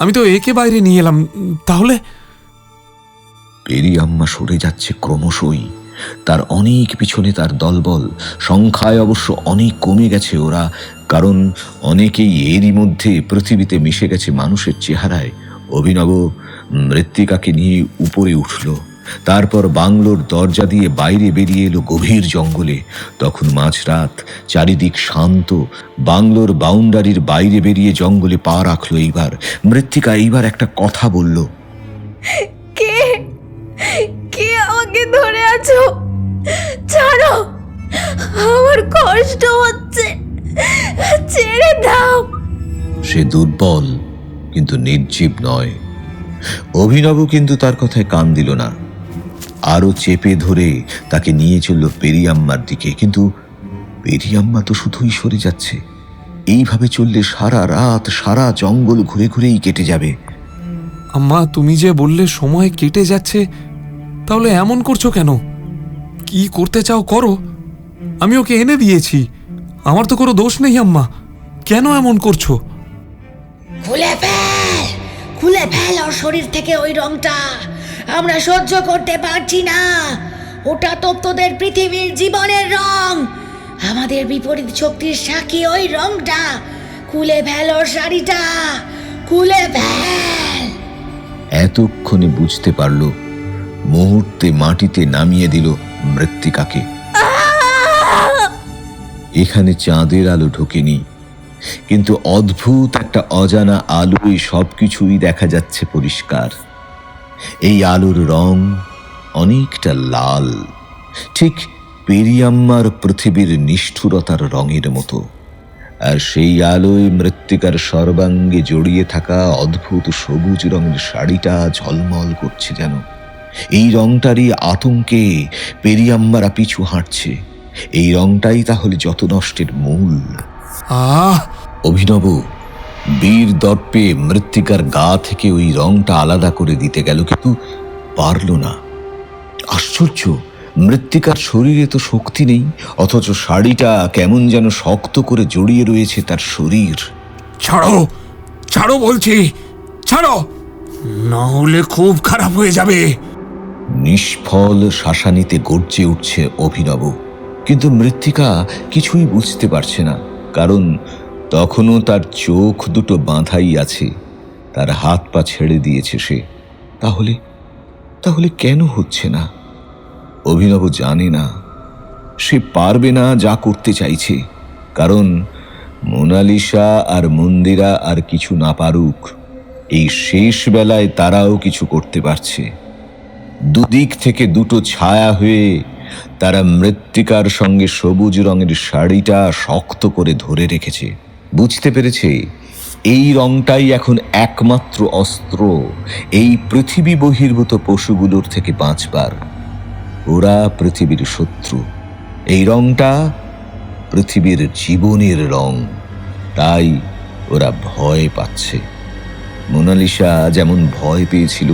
E: আমি তো একে বাইরে নিয়ে এলাম। তাহলে?
A: পেরিয়াম্মা সরে যাচ্ছে ক্রমশই। তার অনেক পিছনে তার দলবল। সংখ্যায় অবশ্য অনেক কমে গেছে ওরা, কারণ অনেকেই এরই মধ্যে পৃথিবীতে মিশে গেছে মানুষের চেহারায়। অভিনব মৃত্তিকাকে নিয়ে উপরে উঠল, তারপর বাংলোর দরজা দিয়ে বাইরে বেরিয়ে এলো গভীর জঙ্গলে। তখন মাঝরাত, চারিদিক শান্ত। বাংলোর বাউন্ডারির বাইরে বেরিয়ে জঙ্গলে পা রাখলো এইবার। মৃত্তিকা এইবার একটা কথা বলল,
D: কে কে আমাকে ধরে আছো? ছাড়ো, আমার কষ্ট হচ্ছে, ছেড়ে দাও।
A: সে দুর্বল কিন্তু নির্জীব নয়। অভিনব কিন্তু তার কথায় কান দিল না। আরো চেপে ধরে তাকে নিয়ে চলল পেরিয়াম্মার দিকে। কিন্তু পেরিয়াম্মা তো শুধুই সরে যাচ্ছে। এইভাবে চললে সারা রাত, সারা জঙ্গল ঘুরে ঘুরেই কেটে যাবে।
E: আম্মা তুমি যে বললে সময় কেটে যাচ্ছে, তাহলে এমন করছো কেন? কি করতে চাও করো, আমি ওকে এনে দিয়েছি। আমার তো কোনো দোষ নেই আম্মা, কেন এমন করছো?
B: খুলে ফেল ওর শরীর থেকে ওই রংটা। আমরা সহ্য করতে পারছি না। ওটা তো তোদের পৃথিবীর জীবনের রং। আমাদের বিপরীত শক্তির সাক্ষী ওই রংটা। খুলে ফেল ওর শাড়িটা, খুলে ফেল।
A: এতক্ষণে বুঝতে পারল মুহূর্তে মাটিতে নামিয়ে দিল মৃত্তিকাকে। এখানে চাঁদের আলো ঢোকেনি, কিন্তু অদ্ভুত একটা অজানা আলোয় সবকিছুই দেখা যাচ্ছে পরিষ্কার। এই আলোর রং অনেকটা লাল, ঠিক পেরিয়াম্মার পৃথিবীর নিষ্ঠুরতার রঙের মতো। আর সেই আলোয় মৃত্তিকার সর্বাঙ্গে জড়িয়ে থাকা অদ্ভুত সবুজ রঙের শাড়িটা ঝলমল করছে যেন। এই রংটারই আতঙ্কে পেরিয়াম্মারা পিছু হাঁটছে। এই রংটাই তাহলে যত নষ্টের মূল। অভিনব বীর দর্পে মৃত্তিকার গা থেকে ওই রংটা আলাদা করে দিতে গেল, কিন্তু পারল না। আশ্চর্য, মৃত্তিকার শরীরে তো শক্তি নেই, অথচ শাড়িটা কেমন যেন শক্ত করে জড়িয়ে রয়েছে তার শরীর।
E: ছাড়ো, ছাড়ো বলছি, ছাড়ো, না হলে খুব খারাপ হয়ে যাবে।
A: নিষ্ফল শাসানিতে গর্জে উঠছে অভিনব, কিন্তু মৃত্তিকা কিছুই বুঝতে পারছে না, কারণ তখনও তার চোখ দুটো বাঁধাই আছে। তার হাত পা ছেড়ে দিয়েছে সে। তাহলে তাহলে কেন হচ্ছে না? অভিনব জানে না, সে পারবে না যা করতে চাইছে, কারণ মোনালিসা আর মন্দিরা আর কিছু না পারুক, এই শেষ বেলায় তারাও কিছু করতে পারছে। দুদিক থেকে দুটো ছায়া হয়ে তারা মৃত্তিকার সঙ্গে সবুজ রঙের শাড়িটা শক্ত করে ধরে রেখেছে। বুঝতে পেরেছে এই রংটাই এখন একমাত্র অস্ত্র এই পৃথিবী বহির্ভূত পশুগুলোর থেকে বাঁচবার। ওরা পৃথিবীর শত্রু, এই রংটা পৃথিবীর জীবনের রং, তাই ওরা ভয় পাচ্ছে। মোনালিসা যেমন ভয় পেয়েছিল,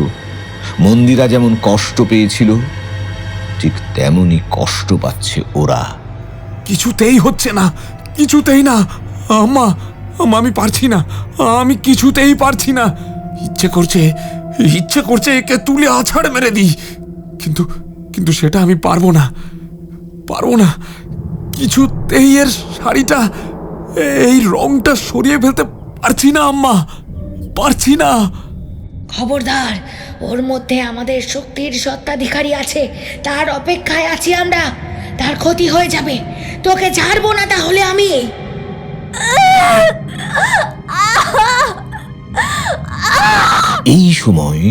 A: মন্দিরা যেমন কষ্ট পেয়েছিল, ঠিক তেমনই কষ্ট পাচ্ছে ওরা।
E: কিছুতেই হচ্ছে না, কিছুতেই না। আম্মা, আম্মা, আমি পারছি না, আমি কিছুতেই পারছি না। ইচ্ছে করছে একে তুলে আছাড় মেরে দিই, কিন্তু কিন্তু সেটা আমি পারবো না, পারবো না। কিছুতেই এর শাড়িটা, এই রংটা সরিয়ে ফেলতে পারছি না আম্মা, পারছি না।
B: খবরদার, ওর মধ্যে আমাদের শক্তির সত্ত্বাধিকারী আছে, তার অপেক্ষায় আছি আমরা। তার ক্ষতি হয়ে যাবে, তোকে ছাড়বো না তাহলে আমি।
A: এই সময়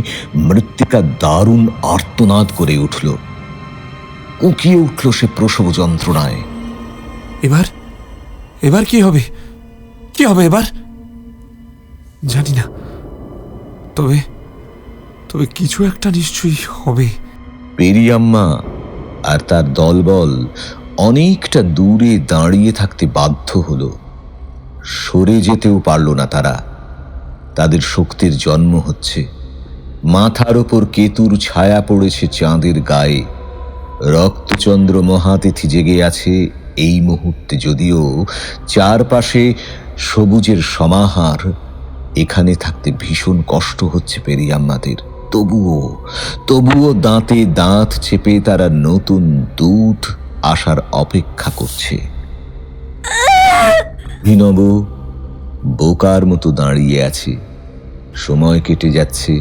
A: মৃত্তিকা দারুণ আর্তনাদ করে উঠল, কুঁকিয়ে উঠল সে প্রসব যন্ত্রণায়।
E: এবার এবার কি হবে, কি হবে এবার জানি না, তবে তবে কিছু একটা নিশ্চয়ই হবে।
A: পেরিয়াম্মা আর তার দলবল অনেকটা দূরে দাঁড়িয়ে থাকতে বাধ্য হলো। সরে যেতেও পারল না তারা। তাদের শক্তির জন্ম হচ্ছে। মাথার ওপর কেতুর ছায়া পড়েছে চাঁদের গায়ে। রক্তচন্দ্র মহাতিথি জেগে আছে এই মুহূর্তে, যদিও চারপাশে সবুজের সমাহার। এখানে থাকতে ভীষণ কষ্ট হচ্ছে পেরিয়াম্মাদের। তবুও দাঁতে দাঁত চেপে তারা নতুন দূত আসার অপেক্ষা করছে। অভিনব বোকার মতো দাঁড়িয়ে আছে। সময় কেটে যাচ্ছে।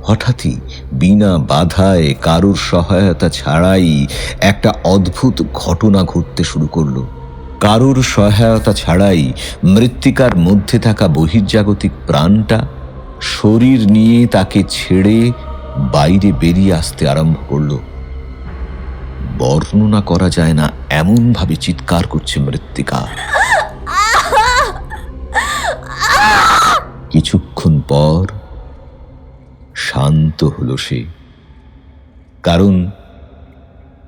A: হঠাৎই বিনা বাধায়, কারোর সহায়তা ছাড়াই একটা অদ্ভুত ঘটনা ঘটতে শুরু করলো। কারোর সহায়তা ছাড়াই মৃত্তিকার মধ্যে থাকা বহির্জাগতিক প্রাণটা শরীর নিয়ে তাকে ছেড়ে বাইরে বেরিয়ে আসতে আরম্ভ করল। বর্ণনা করা যায় না এমন ভাবে চিৎকার করছে মৃত্তিকা। কিছুক্ষণ পর শান্ত হলো সে, কারণ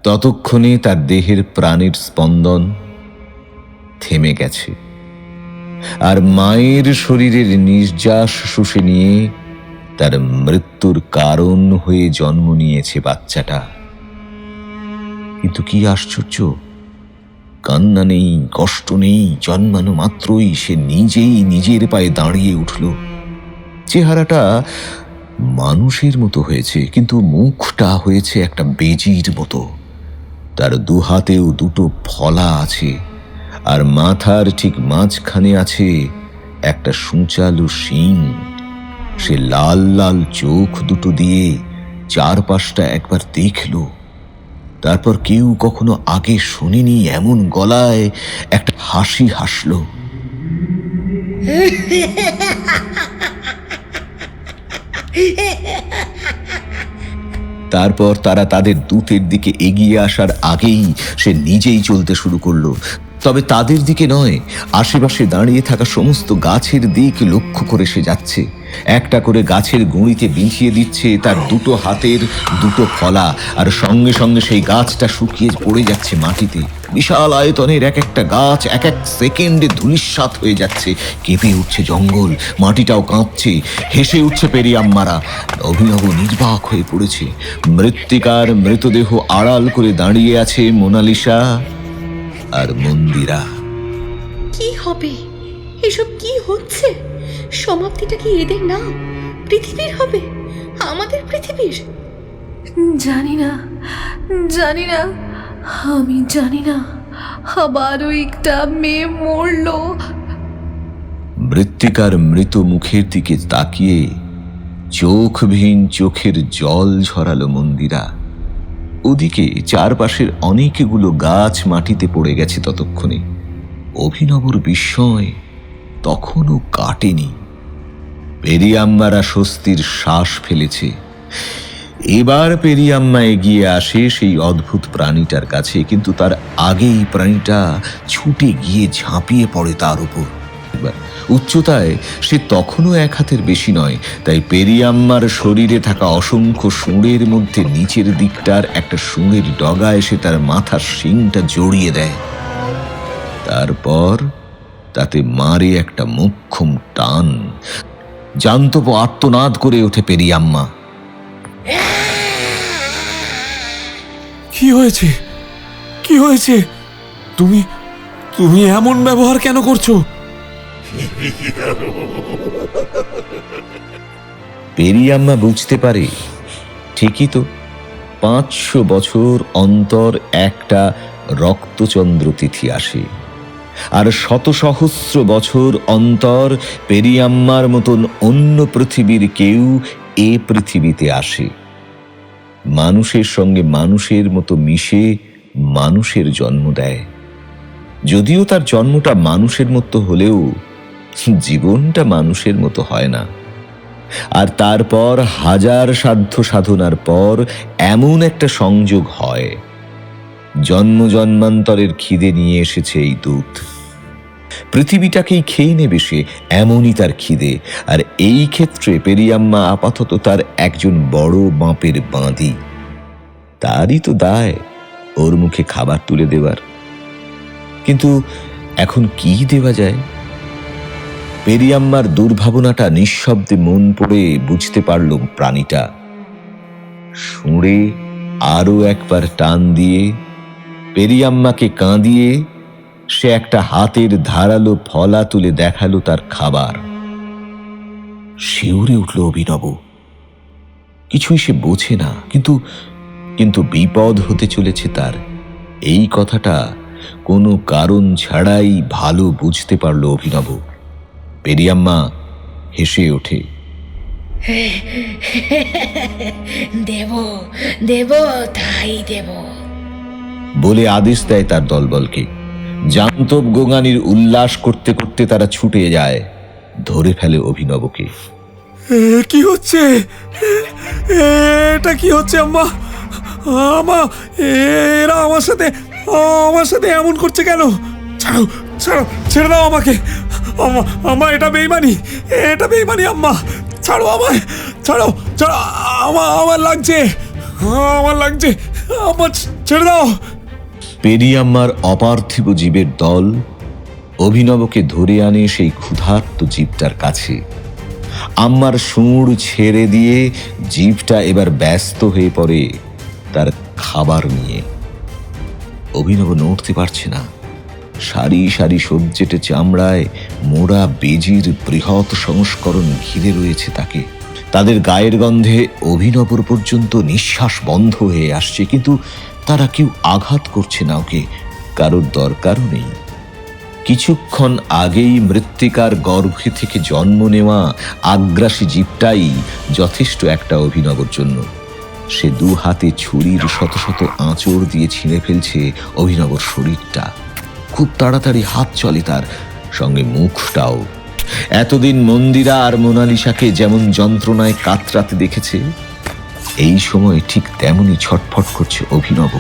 A: ততক্ষণে তার দেহের প্রাণের স্পন্দন থেমে গেছে, আর মায়ের শরীরের নির্যাস শুষে নিয়ে তার মৃত্যুর কারণ হয়ে জন্ম নিয়েছে বাচ্চাটা। কিন্তু কি আশ্চর্য, কান্না নেই, কষ্ট নেই। জন্মানো মাত্রই সে নিজেই নিজের পায়ে দাঁড়িয়ে উঠল। চেহারাটা মানুষের মতো হয়েছে, কিন্তু মুখটা হয়েছে একটা বেজির মতো। তার দুহাতেও দুটো ফলা আছে, আর মাথার ঠিক মাঝখানে আছে একটা সূচালু শিং। সে লাল লাল চোখ দুটো দিয়ে চারপাশটা একবার দেখল। তারপর কেউ কখনো আগে শোনেনি এমন গলায় একটা হাসি হাসল। তারপর তারা তাদের দূতের দিকে এগিয়ে আসার আগেই সে নিজেই চলতে শুরু করলো। তবে তাদের দিকে নয়, আশেপাশে দাঁড়িয়ে থাকা সমস্ত গাছের দিক লক্ষ্য করে সে যাচ্ছে। একটা করে গাছের গুঁড়িতে বিঁধিয়ে দিচ্ছে তার দুটো হাতের দুটো ফলা, আর সঙ্গে সঙ্গে সেই গাছটা শুকিয়ে পড়ে যাচ্ছে মাটিতে। বিশাল আয়তনের এক একটা গাছ এক এক সেকেন্ডে ধূলিসাৎ হয়ে যাচ্ছে। কেঁপে উঠছে জঙ্গল, মাটিটাও কাঁপছে, হেসে উঠছে পেরিয়াম্মারা। অভিনব নির্বাক হয়ে পড়েছে। মৃত্তিকার মৃতদেহ আড়াল করে দাঁড়িয়ে আছে মোনালিসা আর মন্দিরা।
D: কি হবে? এসব কি হচ্ছে? সমাপ্তিটা কি এদের না পৃথিবীর হবে? আমাদের পৃথিবীর? জানি না, জানি না, আমি জানি না। আবারও একটা মেয়ে মরলো।
A: মৃত্তিকার মৃত মুখের দিকে তাকিয়ে চোখহীন চোখের জল ঝরালো মন্দিরা। ওদিকে চারপাশের অনেকগুলো গাছ মাটিতে পড়ে গেছে ততক্ষণে। অভিনবর বিস্ময় তখনও কাটেনি। পেরিয়াম্মারা স্বস্তির শ্বাস ফেলেছে। এবার পেরিয়াম্মা এগিয়ে আসে সেই অদ্ভুত প্রাণীটার কাছে, কিন্তু তার আগেই প্রাণীটা ছুটে গিয়ে ঝাঁপিয়ে পড়ে তার উপর। উচ্চতায় সে তখনও এক হাতের বেশি নয়, তাই পেরিয়াম্মার শরীরে থাকা অসংখ্য শুঁড়ের মধ্যে নিচের দিকটার একটা শুঁড়ের ডগা এসে তার মাথার শিংটা জড়িয়ে দেয়। তারপর তাতে মারে একটা মোক্ষম টান। জান্তব আর্তনাদ করে ওঠে পেরিয়াম্মা।
E: কি হয়েছে? কি হয়েছে? তুমি তুমি এমন ব্যবহার কেন করছো?
A: পেরিয়াম্মা বুঝতে পারে ঠিকই তো, 500 বছর অন্তর একটা রক্তচন্দ্র তিথি আসে, আর শত সহস্র বছর অন্তর পেরিয়াম্মার মতন অন্য পৃথিবীর কেউ এ পৃথিবীতে আসে। মানুষের সঙ্গে মানুষের মতো মিশে মানুষের জন্ম দেয়। যদিও তার জন্মটা মানুষের মতো হলেও জীবনটা মানুষের মতো হয় না। আর তারপর হাজার সাধ্য সাধনার পর এমন একটা সংযোগ হয়। জন্ম জন্মান্তরের খিদে নিয়ে এসেছে এই দূত। পৃথিবীটাকেই খেয়ে নেবে সে, এমনই তার খিদে। আর এই ক্ষেত্রে পেরিয়াম্মা আপাতত তার একজন বড় বাঁপের বাঁধি। তারই তো দায় ওর মুখে খাবার তুলে দেবার। কিন্তু এখন কি দেওয়া যায়? পেরিয়াম্মার দুর্ভাবনাটা নিঃশব্দে মন পড়ে বুঝতে পারল প্রাণীটা। শুঁড়ে আরো একবার টান দিয়ে পেরিয়াম্মাকে কাঁদিয়ে সে একটা হাতের ধারালো ফলা তুলে দেখালো তার খাবার। শিউরে উঠল অভিনব। কিছুই সে বোঝে না, কিন্তু বিপদ হতে চলেছে তার। এই কথাটা কোনো কারণ ছাড়াই ভালো বুঝতে পারল অভিনব। পেরিয়াম্মা হেসে ওঠে।
B: দেব দেব তাই দেব
A: বলে আদেশ দেয় তার দলবলকে। জান্তব গোঙানির উল্লাস করতে করতে তারা ছুটে যায়, ধরে ফেলে অভিনবকে।
E: কি হচ্ছে? এটা কি হচ্ছে আম্মা? আমা, এরা আমার সাথে এমন করছে কেন? ছাড়ো, ছাড়ো, ছেড়ে দাও আমাকে। আম্মা, এটা বেইমানি আম্মা। ছাড়ো আমায়, ছাড়ো, ছাড়ো, আমার লাগছে, আম্মা, ছেড়ে দাও।
A: পেরিয়াম্মার অপার্থিব জীবের দল অভিনবকে ধরে আনে সেই ক্ষুধার্ত জীবটার কাছে। আম্মার সুঁড় ছেড়ে দিয়ে জীবটা এবার ব্যস্ত হয়ে পড়ে তার খাবার নিয়ে। অভিনব নড়তে পারছে না। সারি সারি সজ্জেটে চামড়ায় মোড়া বেজির বৃহৎ সংস্করণ ঘিরে রয়েছে তাকে। তাদের গায়ের গন্ধে অভিনবর পর্যন্ত নিঃশ্বাস বন্ধ হয়ে আসছে, কিন্তু তারা কেউ আঘাত করছে না ওকে, কারোর দরকারও নেই। কিছুক্ষণ আগেই মৃত্তিকার গর্ভে থেকে জন্ম নেওয়া আগ্রাসী জীবটাই যথেষ্ট একটা অভিনবর জন্য। সে দু হাতে ছুরির শত শত আঁচড় দিয়ে ছিঁড়ে ফেলছে অভিনবর শরীরটা। খুব তাড়াতাড়ি হাত চলে তার, সঙ্গে মুখটাও। এতদিন মন্দিরা আর মোনালিসাকে যেমন যন্ত্রণায় কাতরাতে দেখেছে, এই সময় ঠিক তেমনই ছটফট করছে অভিনব।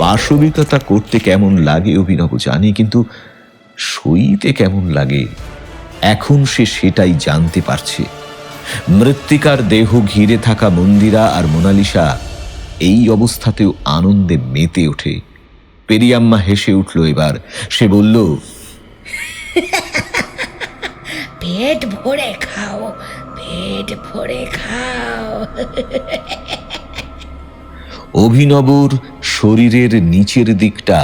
A: পাশবিকতা করতে কেমন লাগে অভিনব জানে, কিন্তু সইতে কেমন লাগে এখন সে সেটাই জানতে পারছে। মৃত্তিকার দেহ ঘিরে থাকা মন্দিরা আর মোনালিসা এই অবস্থাতেও আনন্দে মেতে ওঠে। পেরিয়াম্মা হেসে উঠল এবার। সে বলল,
B: পেট ভরে খাও, পেট ভরে খাও।
A: অভিনবর শরীরের নিচের দিকটা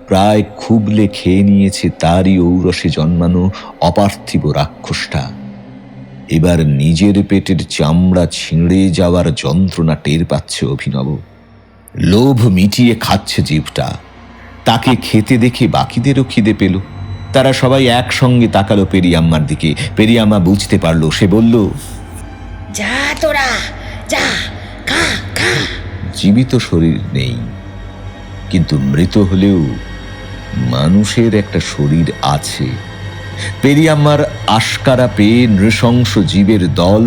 A: প্রায় খুবলে খেয়ে নিয়েছে তারই ঔরসে জন্মানো অপার্থিব রাক্ষসটা। এবার নিজের পেটের চামড়া ছিঁড়ে যাওয়ার যন্ত্রণা টের পাচ্ছে অভিনব। লোভ মিটিয়ে খাচ্ছে জিভটা। তাকে খেতে দেখে বাকিদেরও খিদে পেল। তারা সবাই একসঙ্গে তাকালো পেরিয়াম্মার দিকে। পেরিয়াম্মা বুঝতে পারল। সে বলল,
B: যা তোরা যা, খা খা।
A: জীবিত শরীর নেই, কিন্তু মৃত হলেও মানুষের একটা শরীর আছে। পেরিয়াম্মার আশকারা পেয়ে নৃশংস জীবের দল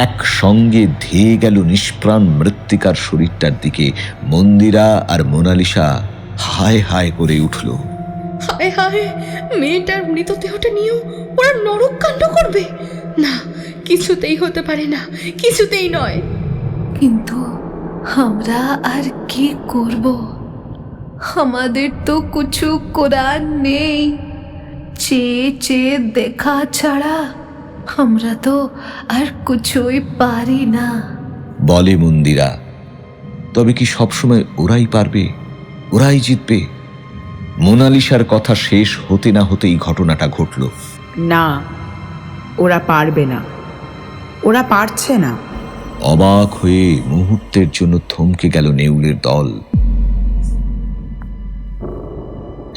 A: একসঙ্গে ধেয়ে গেল নিষ্প্রাণ মৃত্তিকার শরীরটার দিকে। মন্দিরা আর মোনালিসা হায় হায় করে উঠল।
D: হায় হায়, মেয়েটার মৃতদেহটা নিয়েও ওরা নরক কাণ্ড করবে? না, কিছুতেই হতে পারে না, কিছুতেই নয়।
L: কিন্তু আমরা আর কি করব? আমাদের তো কিছু করার নেই। চেয়ে চেয়ে দেখা ছাড়া আমরা তো আর কিছুই পারি না,
A: বলে মন্দিরা। তবে কি সবসময় ওরাই পারবে, ওরাই জিতবে? মোনালিসার কথা শেষ হতে না হতেই ঘটনাটা ঘটল।
C: না, ওরা পারবে না, ওরা পারছে না।
A: অবাক হয়ে মুহূর্তের জন্য থমকে গেল নেউলের দল।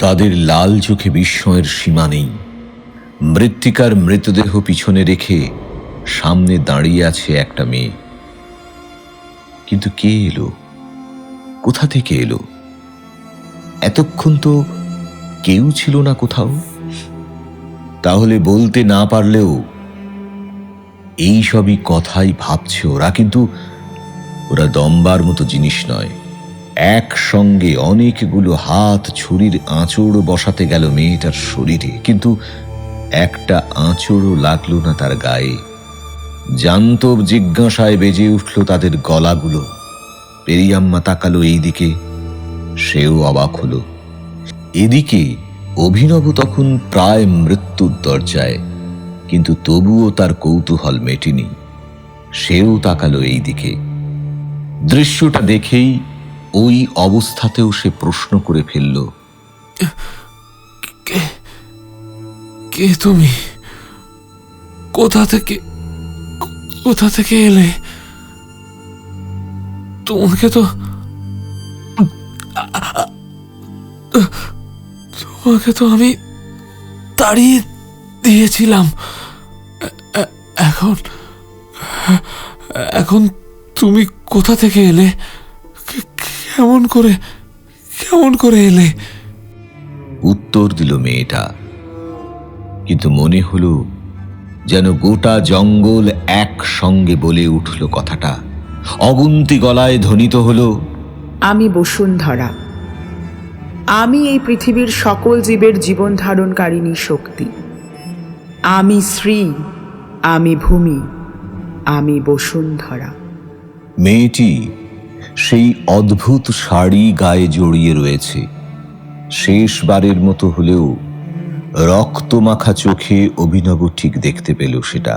A: তাদের লাল চোখে বিস্ময়ের সীমা নেই। মৃত্তিকার মৃতদেহ পিছনে রেখে সামনে দাঁড়িয়ে আছে একটা মেয়ে। কিন্তু কে এলো? কোথা থেকে এলো? এতক্ষণ তো কেউ ছিল না কোথাও। তাহলে বলতে না পারলেও এই সবই কথাই ভাবছে ওরা। কিন্তু ওরা দম্বার মতো জিনিস নয়। একসঙ্গে অনেকগুলো হাত ছুরির আঁচড় বসাতে গেল মেয়েটার শরীরে, কিন্তু একটা আঁচড়ও লাগলো না তার গায়ে। জান্তব জিজ্ঞাসায় বেজে উঠল তাদের গলাগুলো। পেরিয়াম্মা তাকালো এই দিকে, সেও অবাক হলো। এদিকে অভিনব তখন প্রায় মৃত্যুর দরজায়, কিন্তু তবুও তার কৌতূহল মেটেনি। সেও তাকালো এই দিকে। দৃশ্যটা দেখেই ওই অবস্থাতেও সে প্রশ্ন করে ফেলল,
E: কে তুমি? কোথা থেকে এলে? তোমাকে তো আমি তাড়িয়ে দিয়েছিলাম। এখন তুমি কোথা থেকে এলে? কেমন করে এলে?
A: উত্তর দিল মেয়েটা, কিন্তু মনে হলো যেন গোটা জঙ্গল একসঙ্গে বলে উঠল কথাটা। অগুন্তি গলায় ধ্বনিত হলো,
C: আমি বসুন্ধরা। আমি এই পৃথিবীর সকল জীবের জীবন ধারণকারিণী শক্তি। আমি শ্রী, আমি ভূমি, আমি বসুন্ধরা।
A: মেয়েটি সেই অদ্ভুত শাড়ি গায়ে জড়িয়ে রয়েছে। শেষবারের মতো হলেও রক্তমাখা চোখে অভিনব ঠিক দেখতে পেল সেটা।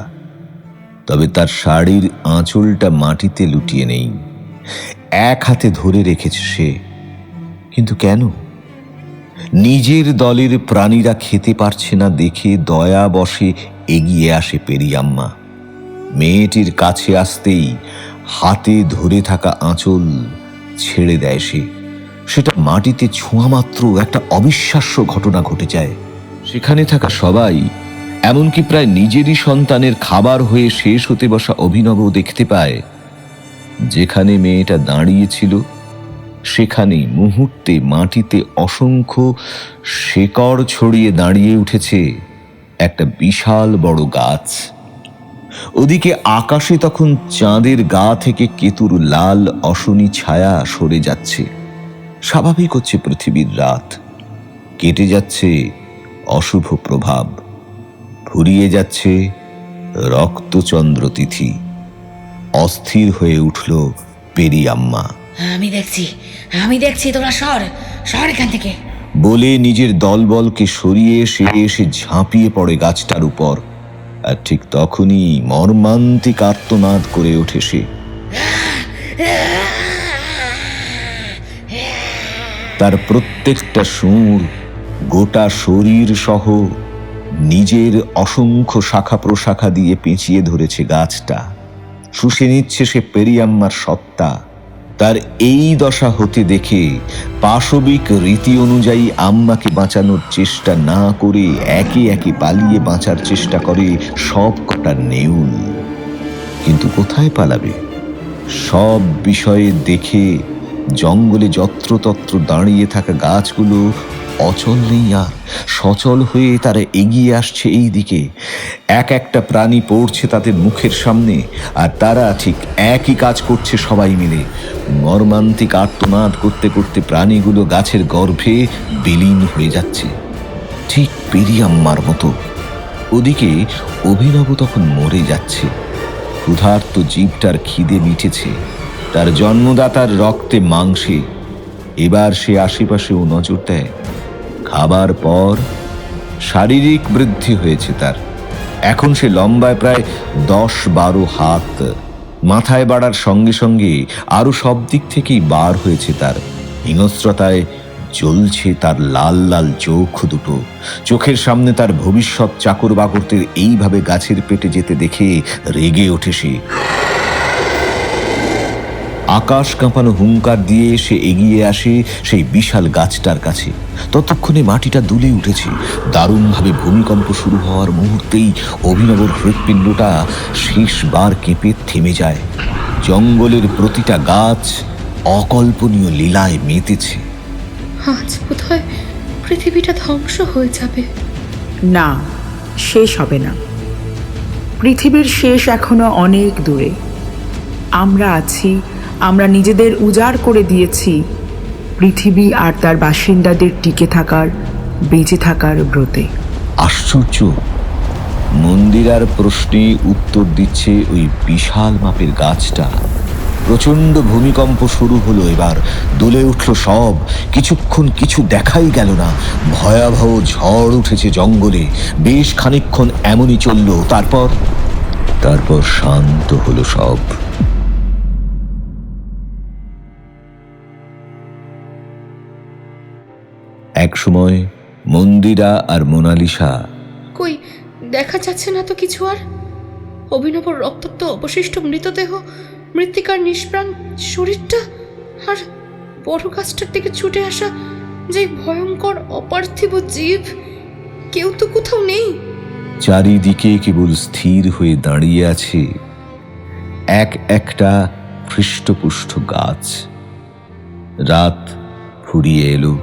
A: তবে তার শাড়ির আঁচলটা মাটিতে লুটিয়ে নেই, এক হাতে ধরে রেখেছে সে। কিন্তু কেন? নিজের দলের প্রাণীরা খেতে পারছে না দেখে দয়া বশে এগিয়ে আসে পেরিয়াম্মা। মেয়েটির কাছে আসতেই হাতে ধরে থাকা আঁচল ছেড়ে দেয় সে। সেটা মাটিতে ছোঁয়া মাত্র একটা অবিশ্বাস্য ঘটনা ঘটে যায়। সেখানে থাকা সবাই, এমনকি প্রায় নিজেরই সন্তানের খাবার হয়ে শেষ হতে বসা অভিনব দেখতে পায় যেখানে মেয়েটা দাঁড়িয়েছিল সেখানেই মুহূর্তে মাটিতে অসংখ্য শেকড় ছড়িয়ে দাঁড়িয়ে উঠেছে একটা বিশাল বড় গাছ। ওদিকে আকাশে তখন চাঁদের গা থেকে কেতুর লাল অশনি ছায়া সরে যাচ্ছে। স্বাভাবিক হচ্ছে পৃথিবীর রাত, কেটে যাচ্ছে অশুভ প্রভাব, ফুরিয়ে যাচ্ছে রক্তচন্দ্র তিথি। অস্থির হয়ে উঠল পেরিয়াম্মা।
B: আমি দেখছি, তোরা সর এখান থেকে
A: বলে নিজের দলবলকে সরিয়ে সে এসে ঝাঁপিয়ে পড়ে গাছটার উপর। আর ঠিক তখনই মর্মান্তিক আর্তনাদ করে ওঠে সে। তার প্রত্যেকটা সুর, গোটা শরীর সহ নিজের অসংখ্য শাখা প্রশাখা দিয়ে পেঁচিয়ে ধরেছে গাছটা। শুষে নিচ্ছে সে পেরিয়াম্মার সত্তা। তার এই দশা হতে দেখে পাশবিক রীতি অনুযায়ী আম্মাকে বাঁচানোর চেষ্টা না করে একে একে পালিয়ে বাঁচার চেষ্টা করে সব কটা নেউল। কিন্তু কোথায় পালাবে? সব বিষয়ে দেখে জঙ্গলে যত্রতত্র দাঁড়িয়ে থাকা গাছগুলো অচল নেই, আর সচল হয়ে তারা এগিয়ে আসছে এই দিকে। এক একটা প্রাণী পড়ছে তাদের মুখের সামনে, আর তারা ঠিক একই কাজ করছে সবাই মিলে। মর্মান্তিক আর্তনাদ করতে করতে প্রাণীগুলো গাছের গর্ভে বিলীন হয়ে যাচ্ছে, ঠিক পেরিয়াম্মার মতো। ওদিকে অভিনব তখন মরে যাচ্ছে। ক্ষুধার্ত জীবটার খিদে মিটেছে তার জন্মদাতার রক্তে মাংসে। এবার সে আশেপাশেও নজর দেয়। খাবার পর শারীরিক বৃদ্ধি হয়েছে তার। এখন সে লম্বায় প্রায় 10-12 হাত। মাথায় বাড়ার সঙ্গে সঙ্গে আরো সব দিক থেকেই বার হয়েছে তার। হিংস্রতায় জ্বলছে তার লাল লাল চোখ দুটো। চোখের সামনে তার ভবিষ্যৎ চাকর বাকরদের এইভাবে গাছের পেটে যেতে দেখে রেগে ওঠে সে। আকাশ কাঁপানো হুঙ্কার দিয়ে সে এগিয়ে আসে সেই বিশাল গাছটার কাছে। ততক্ষণে মাটিটা দুলে উঠেছে। দারুণভাবে ভূমিকম্প শুরু হওয়ার মুহূর্তেই অভিনবর হৃৎপিণ্ডটা শেষবার কেঁপে থেমে যায়। জঙ্গলের প্রতিটা গাছ অকল্পনীয় লীলায় মেতেছে।
L: আজ বোধহয় পৃথিবীটা ধ্বংস হয়ে যাবে।
C: না, শেষ হবে না। পৃথিবীর শেষ এখনো অনেক দূরে। আমরা আছি, আমরা নিজেদের উজাড় করে দিয়েছি পৃথিবী আর তার বাসিন্দাদের টিকে থাকার, বেঁচে থাকার ব্রতে।
A: আশ্চর্য! মন্দিরার প্রশ্নে উত্তর দিচ্ছে ওই বিশাল মাপের গাছটা। প্রচণ্ড ভূমিকম্প শুরু হলো। এবার দুলে উঠল সব। কিছুক্ষণ কিছু দেখাই গেল না। ভয়াবহ ঝড় উঠেছে জঙ্গলে। বেশ খানিকক্ষণ এমনই চলল। তারপর শান্ত হলো সব। এক সময় মন্দিরা আর মোনালিসা।
L: কই দেখা যাচ্ছে না তো কিছু আর। অভিনবর রক্তাক্ত অবশিষ্ট মৃতদেহ, মৃত্তিকার নিষ্প্রাণ শরীরটা, আর বড় গাছটার দিকে ছুটে আসা যে ভয়ঙ্কর অপার্থিব জীব, কেউ তো কোথাও নেই।
A: চারিদিকে কেবল স্থির হয়ে দাঁড়িয়ে আছে এক একটা হৃষ্টপুষ্ট গাছ। রাত ফুরিয়ে এলো,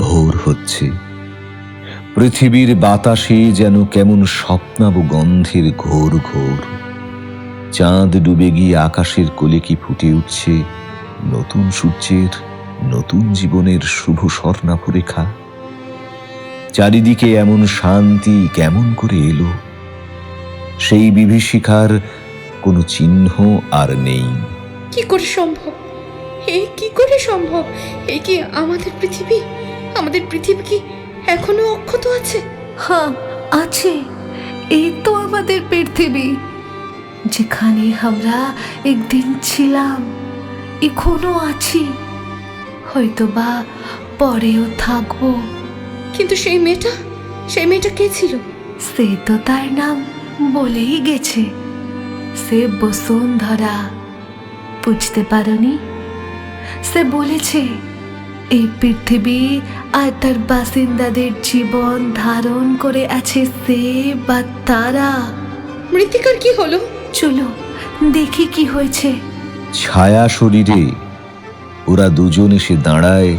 A: ভোর হচ্ছে। পৃথিবীর বাতাসে যেন কেমন স্বপ্নাব গন্ধের ঘোর ঘোর। চাঁদ ডুবে গিয়ে আকাশের কোলে কি ফুটে উঠছে নতুন সূর্যের, নতুন জীবনের শুভ স্বর্ণাভরেখা। চারিদিকে এমন শান্তি কেমন করে এলো? সেই বিভীষিকার কোনো চিহ্ন আর নেই।
L: কি করে সম্ভব? কি করে সম্ভব? এই কি আমাদের পৃথিবী? আমাদের পৃথিবী কি এখনো অক্ষত আছে?
M: হ্যাঁ আছে, এই তো আমাদের পৃথিবী, যেখানে আমরা একদিন ছিলাম, এখনো আছি, হয়তোবা পরেও থাকবো।
L: কিন্তু সেই মেয়েটা কে ছিল?
M: সে তো তার নাম বলেই গেছে, সে বসুন্ধরা। বুঝতে পারোনি? সে বলেছে এই পৃথিবী আর তার বাসিন্দাদের জীবন ধারণ করে আছে সে বা তারা।
L: মৃত্তিকার কি হলো?
M: চলো দেখি কি হয়েছে।
A: ছায়া শরীরে ওরা দুজন এসে দাঁড়ায়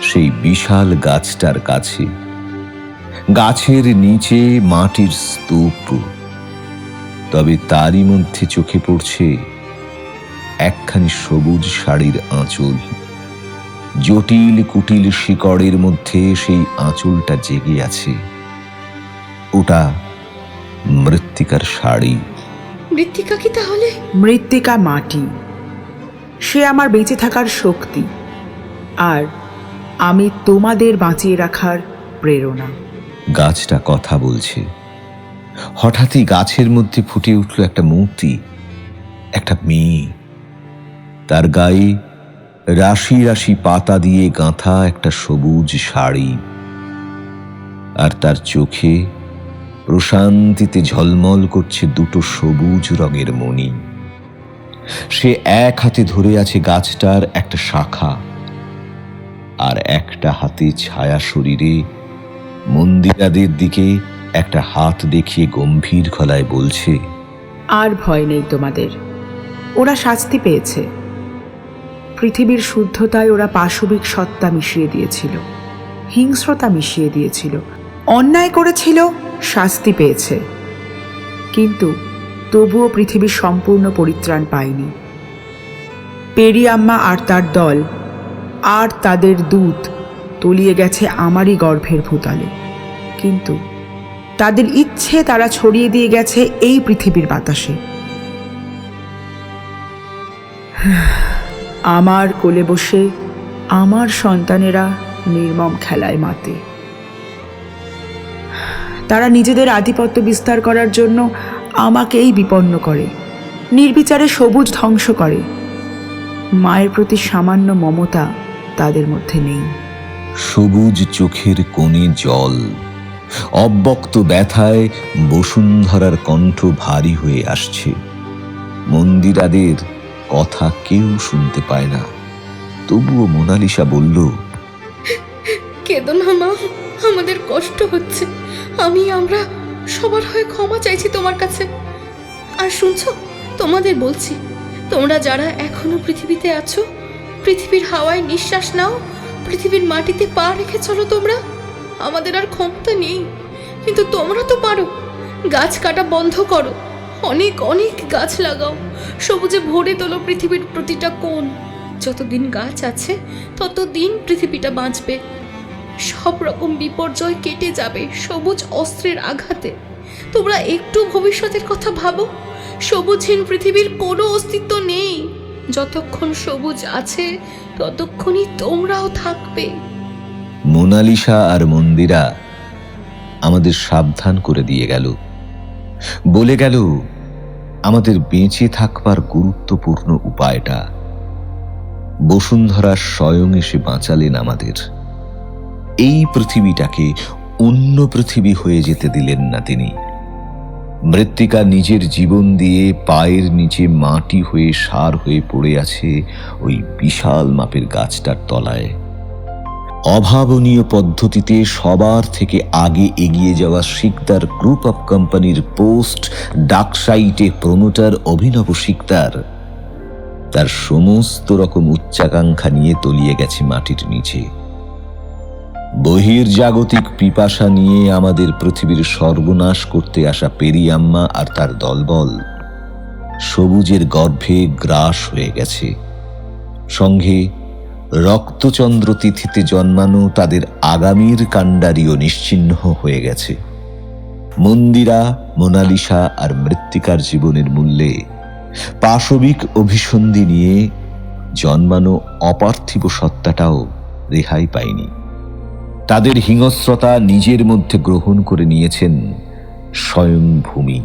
A: সেই বিশাল গাছটার কাছে। গাছের নিচে মাটির স্তূপ, তবে তারই মধ্যে চোখে পড়ছে একখানি সবুজ শাড়ির আঁচল। জটিল কুটিল শিকড়ের মধ্যে সেই আঁচলটা জেগে আছে। ওটা মৃত্তিকার শাড়ি।
L: মৃত্তিকা কি তাহলে?
C: মৃত্তিকা মাটি, সে আমার বেঁচে থাকার শক্তি, আর আমি তোমাদের বাঁচিয়ে রাখার প্রেরণা।
A: গাছটা কথা বলছে। হঠাৎই গাছের মধ্যে ফুটে উঠল একটা মূর্তি, একটা মেয়ে। তার গায়ে রাশি রাশি পাতা দিয়ে গাঁথা একটা সবুজ শাড়ি, আর তার চোখে প্রশান্তিতে ঝলমল করছে দুটো সবুজ রঙের মণি। সে এক হাতে ধরে আছে গাছটার একটা শাখা, আর একটা হাতে ছায়া শরীরে মন্দিরাদের দিকে একটা হাত দেখিয়ে গম্ভীর গলায় বলছে,
C: আর ভয় নেই তোমাদের। ওরা শাস্তি পেয়েছে। পৃথিবীর শুদ্ধতায় ওরা পাশবিক সত্তা মিশিয়ে দিয়েছিল, হিংস্রতা মিশিয়ে দিয়েছিল, অন্যায় করেছিল, শাস্তি পেয়েছে। কিন্তু তবুও পৃথিবী সম্পূর্ণ পরিত্রাণ পায়নি। পেরিয়াম্মা আর তার দল আর তাদের দূত তলিয়ে গেছে আমারই গর্ভের ভূতলে, কিন্তু তাদের ইচ্ছে তারা ছড়িয়ে দিয়ে গেছে এই পৃথিবীর বাতাসে। আমার কোলে বসে আমার সন্তানেরা নির্মম খেলায় মাতে। তারা নিজেদের আধিপত্য বিস্তার করার জন্য আমাকেই বিপন্ন করে, নির্বিচারে সবুজ ধ্বংস করে। মায়ের প্রতি সামান্য মমতা তাদের মধ্যে নেই।
A: সবুজ চোখের কোণে জল, অব্যক্ত ব্যথায় বসুন্ধরার কণ্ঠ ভারী হয়ে আসছে। মন্দিরাদের কথা কেউ শুনতে পায় না, তবুও মোনালিসা বলল,
L: কেঁদো না মা, আমাদের কষ্ট হচ্ছে। আমরা সবার হয়ে ক্ষমা চাইছি তোমার কাছে। আর শুনছো, তোমাদের বলছি, তোমরা যারা এখনো পৃথিবীতে আছো, পৃথিবীর হাওয়ায় নিঃশ্বাস নাও, পৃথিবীর মাটিতে পা রেখে চলো। তোমরা, আমাদের আর ক্ষমতা নেই, কিন্তু তোমরা তো পারো। গাছ কাটা বন্ধ করো, অনেক অনেক গাছ লাগাও, সবুজে ভরে তোলো পৃথিবীর প্রতিটা কোণ। যতদিন গাছ আছে ততদিন পৃথিবীটা বাঁচবে। সব রকম বিপর্যয় কেটে যাবে সবুজ অস্ত্রের আঘাতে। তোমরা একটু ভবিষ্যতের কথা ভাবো। সবুজহীন পৃথিবীর কোনো অস্তিত্ব নেই। যতক্ষণ সবুজ আছে ততক্ষণই তোমরাও থাকবে।
A: মোনালিসা আর মন্দিরা আমাদের সাবধান করে দিয়ে গেল, বলে গেল আমাদের বেঁচে থাকবার গুরুত্বপূর্ণ উপায়টা। বসুন্ধরা স্বয়ং এসে বাঁচালেন আমাদের। এই পৃথিবীটাকে অন্য পৃথিবী হয়ে যেতে দিলেন না তিনি। মৃত্তিকা নিজের জীবন দিয়ে পায়ের নিচে মাটি হয়ে সার হয়ে পড়ে আছে ওই বিশাল মাপের গাছটার তলায়। অভাবনীয় পদ্ধতিতে সবার থেকে আগে এগিয়ে যাওয়া শিকদার গ্রুপ অফ কোম্পানির পোস্ট ডাকসাইটে প্রমোটার অভিনব শিকদার তার সমস্ত রকম উচ্চাকাঙ্ক্ষা নিয়ে তলিয়ে গেছে মাটির নিচে। বহির্জাগতিক পিপাসা নিয়ে আমাদের পৃথিবীর সর্বনাশ করতে আসা পেরিয়াম্মা আর তার দলবল সবুজের গর্ভে গ্রাস হয়ে গেছে। সঙ্গে রক্তচন্দ্র তিথিতে জন্মানো তাদের আগামীর কাণ্ডারিও নিশ্চিহ্ন হয়ে গেছে। মন্দিরা, মোনালিসা আর মৃত্তিকার জীবনের মূল্যে পাশবিক অভিসন্ধি নিয়ে জন্মানো অপার্থিব সত্তাটাও রেহাই পায়নি। তাদের হিংস্রতা নিজের মধ্যে গ্রহণ করে নিয়েছেন স্বয়ং ভূমি।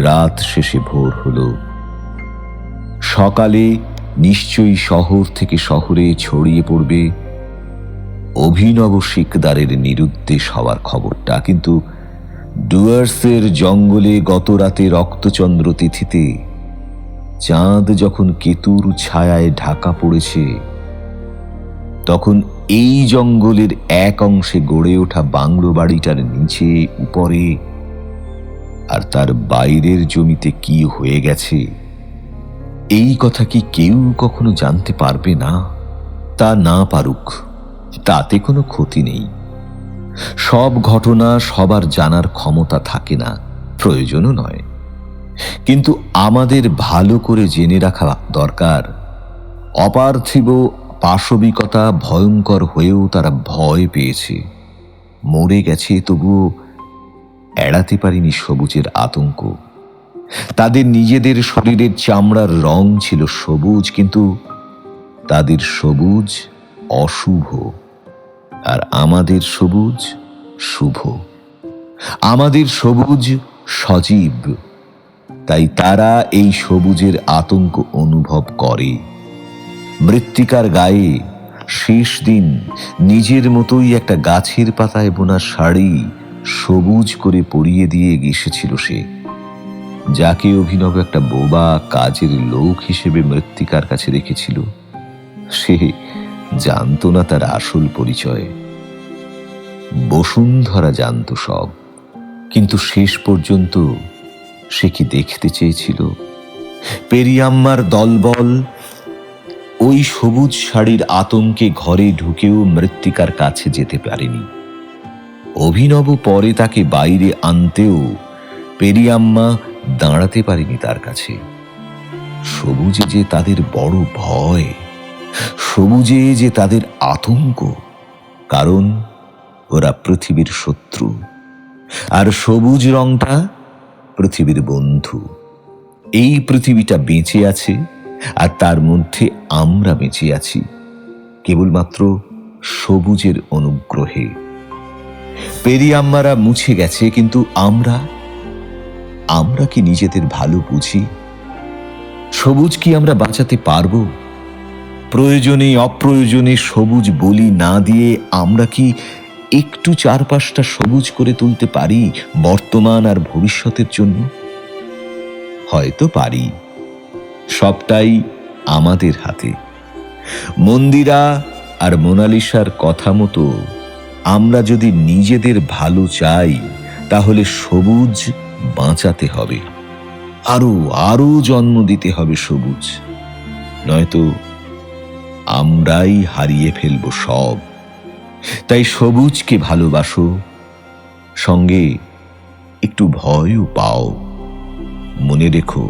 A: রাত শেষে ভোর হল। সকালে নিশ্চয়ই শহর থেকে শহরে ছড়িয়ে পড়বে অভিনব শিকদারের নিরুদ্দেশ হওয়ার খবরটা। কিন্তু ডুয়ার্সের জঙ্গলে গত রাতে রক্তচন্দ্র তিথিতে চাঁদ যখন কেতুর ছায়ায় ঢাকা পড়েছে, তখন এই জঙ্গলের এক অংশে গড়ে ওঠা বাংলো বাড়িটার নিচে উপরে আর তার বাইরের জমিতে কি হয়ে গেছে এই কথা কি কেউ কখনো জানতে পারবে না? তা না পারুক, তাতে কোনো ক্ষতি নেই। সব ঘটনা সবার জানার ক্ষমতা থাকে না, প্রয়োজনও নয়। কিন্তু আমাদের ভালো করে জেনে রাখা দরকার, অপার্থিব পাশবিকতা ভয়ঙ্কর হয়েও তারা ভয় পেয়েছে, মরে গেছে, তবুও এড়াতে পারেনি সবুজের আতঙ্ক। তাদের নিজেদের শরীরের চামড়ার রং ছিল সবুজ, কিন্তু তাদের সবুজ অশুভ, আর আমাদের সবুজ শুভ। আমাদের সবুজ সজীব, তাই তারা এই সবুজের আতঙ্ক অনুভব করে। মৃত্তিকার গায়ে শেষ দিন নিজের মতোই একটা গাছের পাতায় বোনা শাড়ি সবুজ করে পরিয়ে দিয়ে গেছেছিল সে, যাকে অভিনব একটা বোবা কাজের লোক হিসেবে মৃত্তিকার কাছে রেখেছিল। সে জানতো না তার আসল পরিচয়। বসুন্ধরা জানত সব, কিন্তু শেষ পর্যন্ত সে কি দেখতে চেয়েছিল? পেরিয়াম্মার দলবল ওই সবুজ শাড়ির আতঙ্কে ঘরে ঢুকেও মৃত্তিকার কাছে যেতে পারেনি। অভিনব পরে তাকে বাইরে আনতেও পেরিয়াম্মা দাঁড়াতে পারেনি তার কাছে। সবুজে যে তাদের বড় ভয়, সবুজে যে তাদের আতঙ্ক, কারণ ওরা পৃথিবীর শত্রু, আর সবুজ রংটা পৃথিবীর বন্ধু। এই পৃথিবীটা বেঁচে আছে, আর তার মধ্যে আমরা বেঁচে আছি কেবলমাত্র সবুজের অনুগ্রহে। পেরিয়াম্মারা মুছে গেছে, কিন্তু আমরা কি নিজেদের ভালো বুঝি? সবুজ কি আমরা বাঁচাতে পারবো? প্রয়োজনে অপ্রয়োজনে সবুজ বলি না দিয়ে আমরা কি একটু চারপাশটা সবুজ করে তুলতে পারি বর্তমান আর ভবিষ্যতের জন্য? হয়তো পারি। সবটাই আমাদের হাতে। মন্দিরা আর মোনালিসার কথা মতো আমরা যদি নিজেদের ভালো চাই, তাহলে সবুজ বাঁচাতে হবে, আরো আরো জন্ম দিতে হবে সবুজ, নয়তো আমরাই হারিয়ে ফেলবো সব। তাই সবুজকে ভালোবাসো, সঙ্গে একটু ভয়ও পাও। মনে রেখো,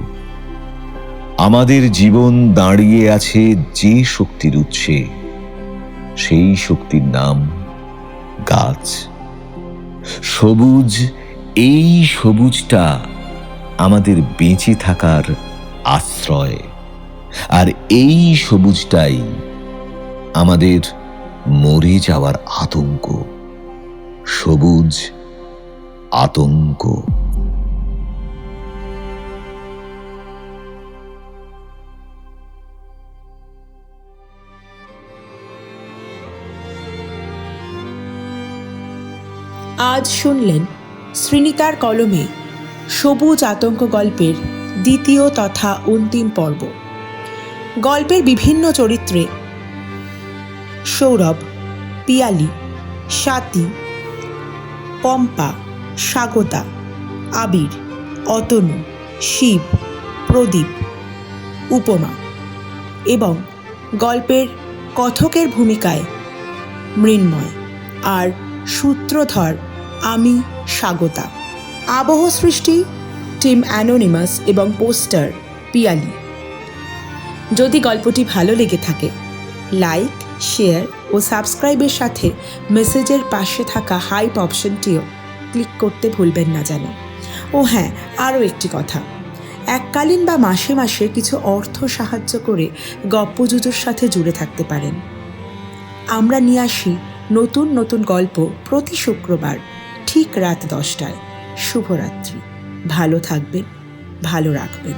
A: আমাদের জীবন দাঁড়িয়ে আছে যে শক্তির উৎসে, সেই শক্তির নাম গাছ। সবুজ, এই সবুজটা আমাদের বেঁচে থাকার আশ্রয়, আর এই সবুজটাই আমাদের মরে যাওয়ার আতঙ্ক। সবুজ আতঙ্ক।
C: আজ শুনলেন শ্রীনিতার কলমে সবুজ আতঙ্ক গল্পের দ্বিতীয় তথা অন্তিম পর্ব। গল্পের বিভিন্ন চরিত্রে সৌরভ, পিয়ালি, স্বাতী, পম্পা, স্বাগতা, আবির, অতনু, শিব, প্রদীপ, উপমা এবং গল্পের কথকের ভূমিকায় মৃন্ময় আর সূত্রধর আমি, স্বাগতা। আবহ সৃষ্টি টিম অ্যানোনিমাস এবং পোস্টার পিয়ালি। যদি গল্পটি ভালো লেগে থাকে, লাইক, শেয়ার ও সাবস্ক্রাইবের সাথে মেসেজের পাশে থাকা হাইপ অপশনটিও ক্লিক করতে ভুলবেন না যেন। ও হ্যাঁ, আরও একটি কথা, এককালীন বা মাসে মাসে কিছু অর্থ সাহায্য করে গপ্পযুজুর সাথে জুড়ে থাকতে পারেন। আমরা নিয়ে আসি নতুন নতুন গল্প প্রতি শুক্রবার ঠিক রাত 10টায়। শুভরাত্রি। ভালো থাকবেন, ভালো রাখবেন।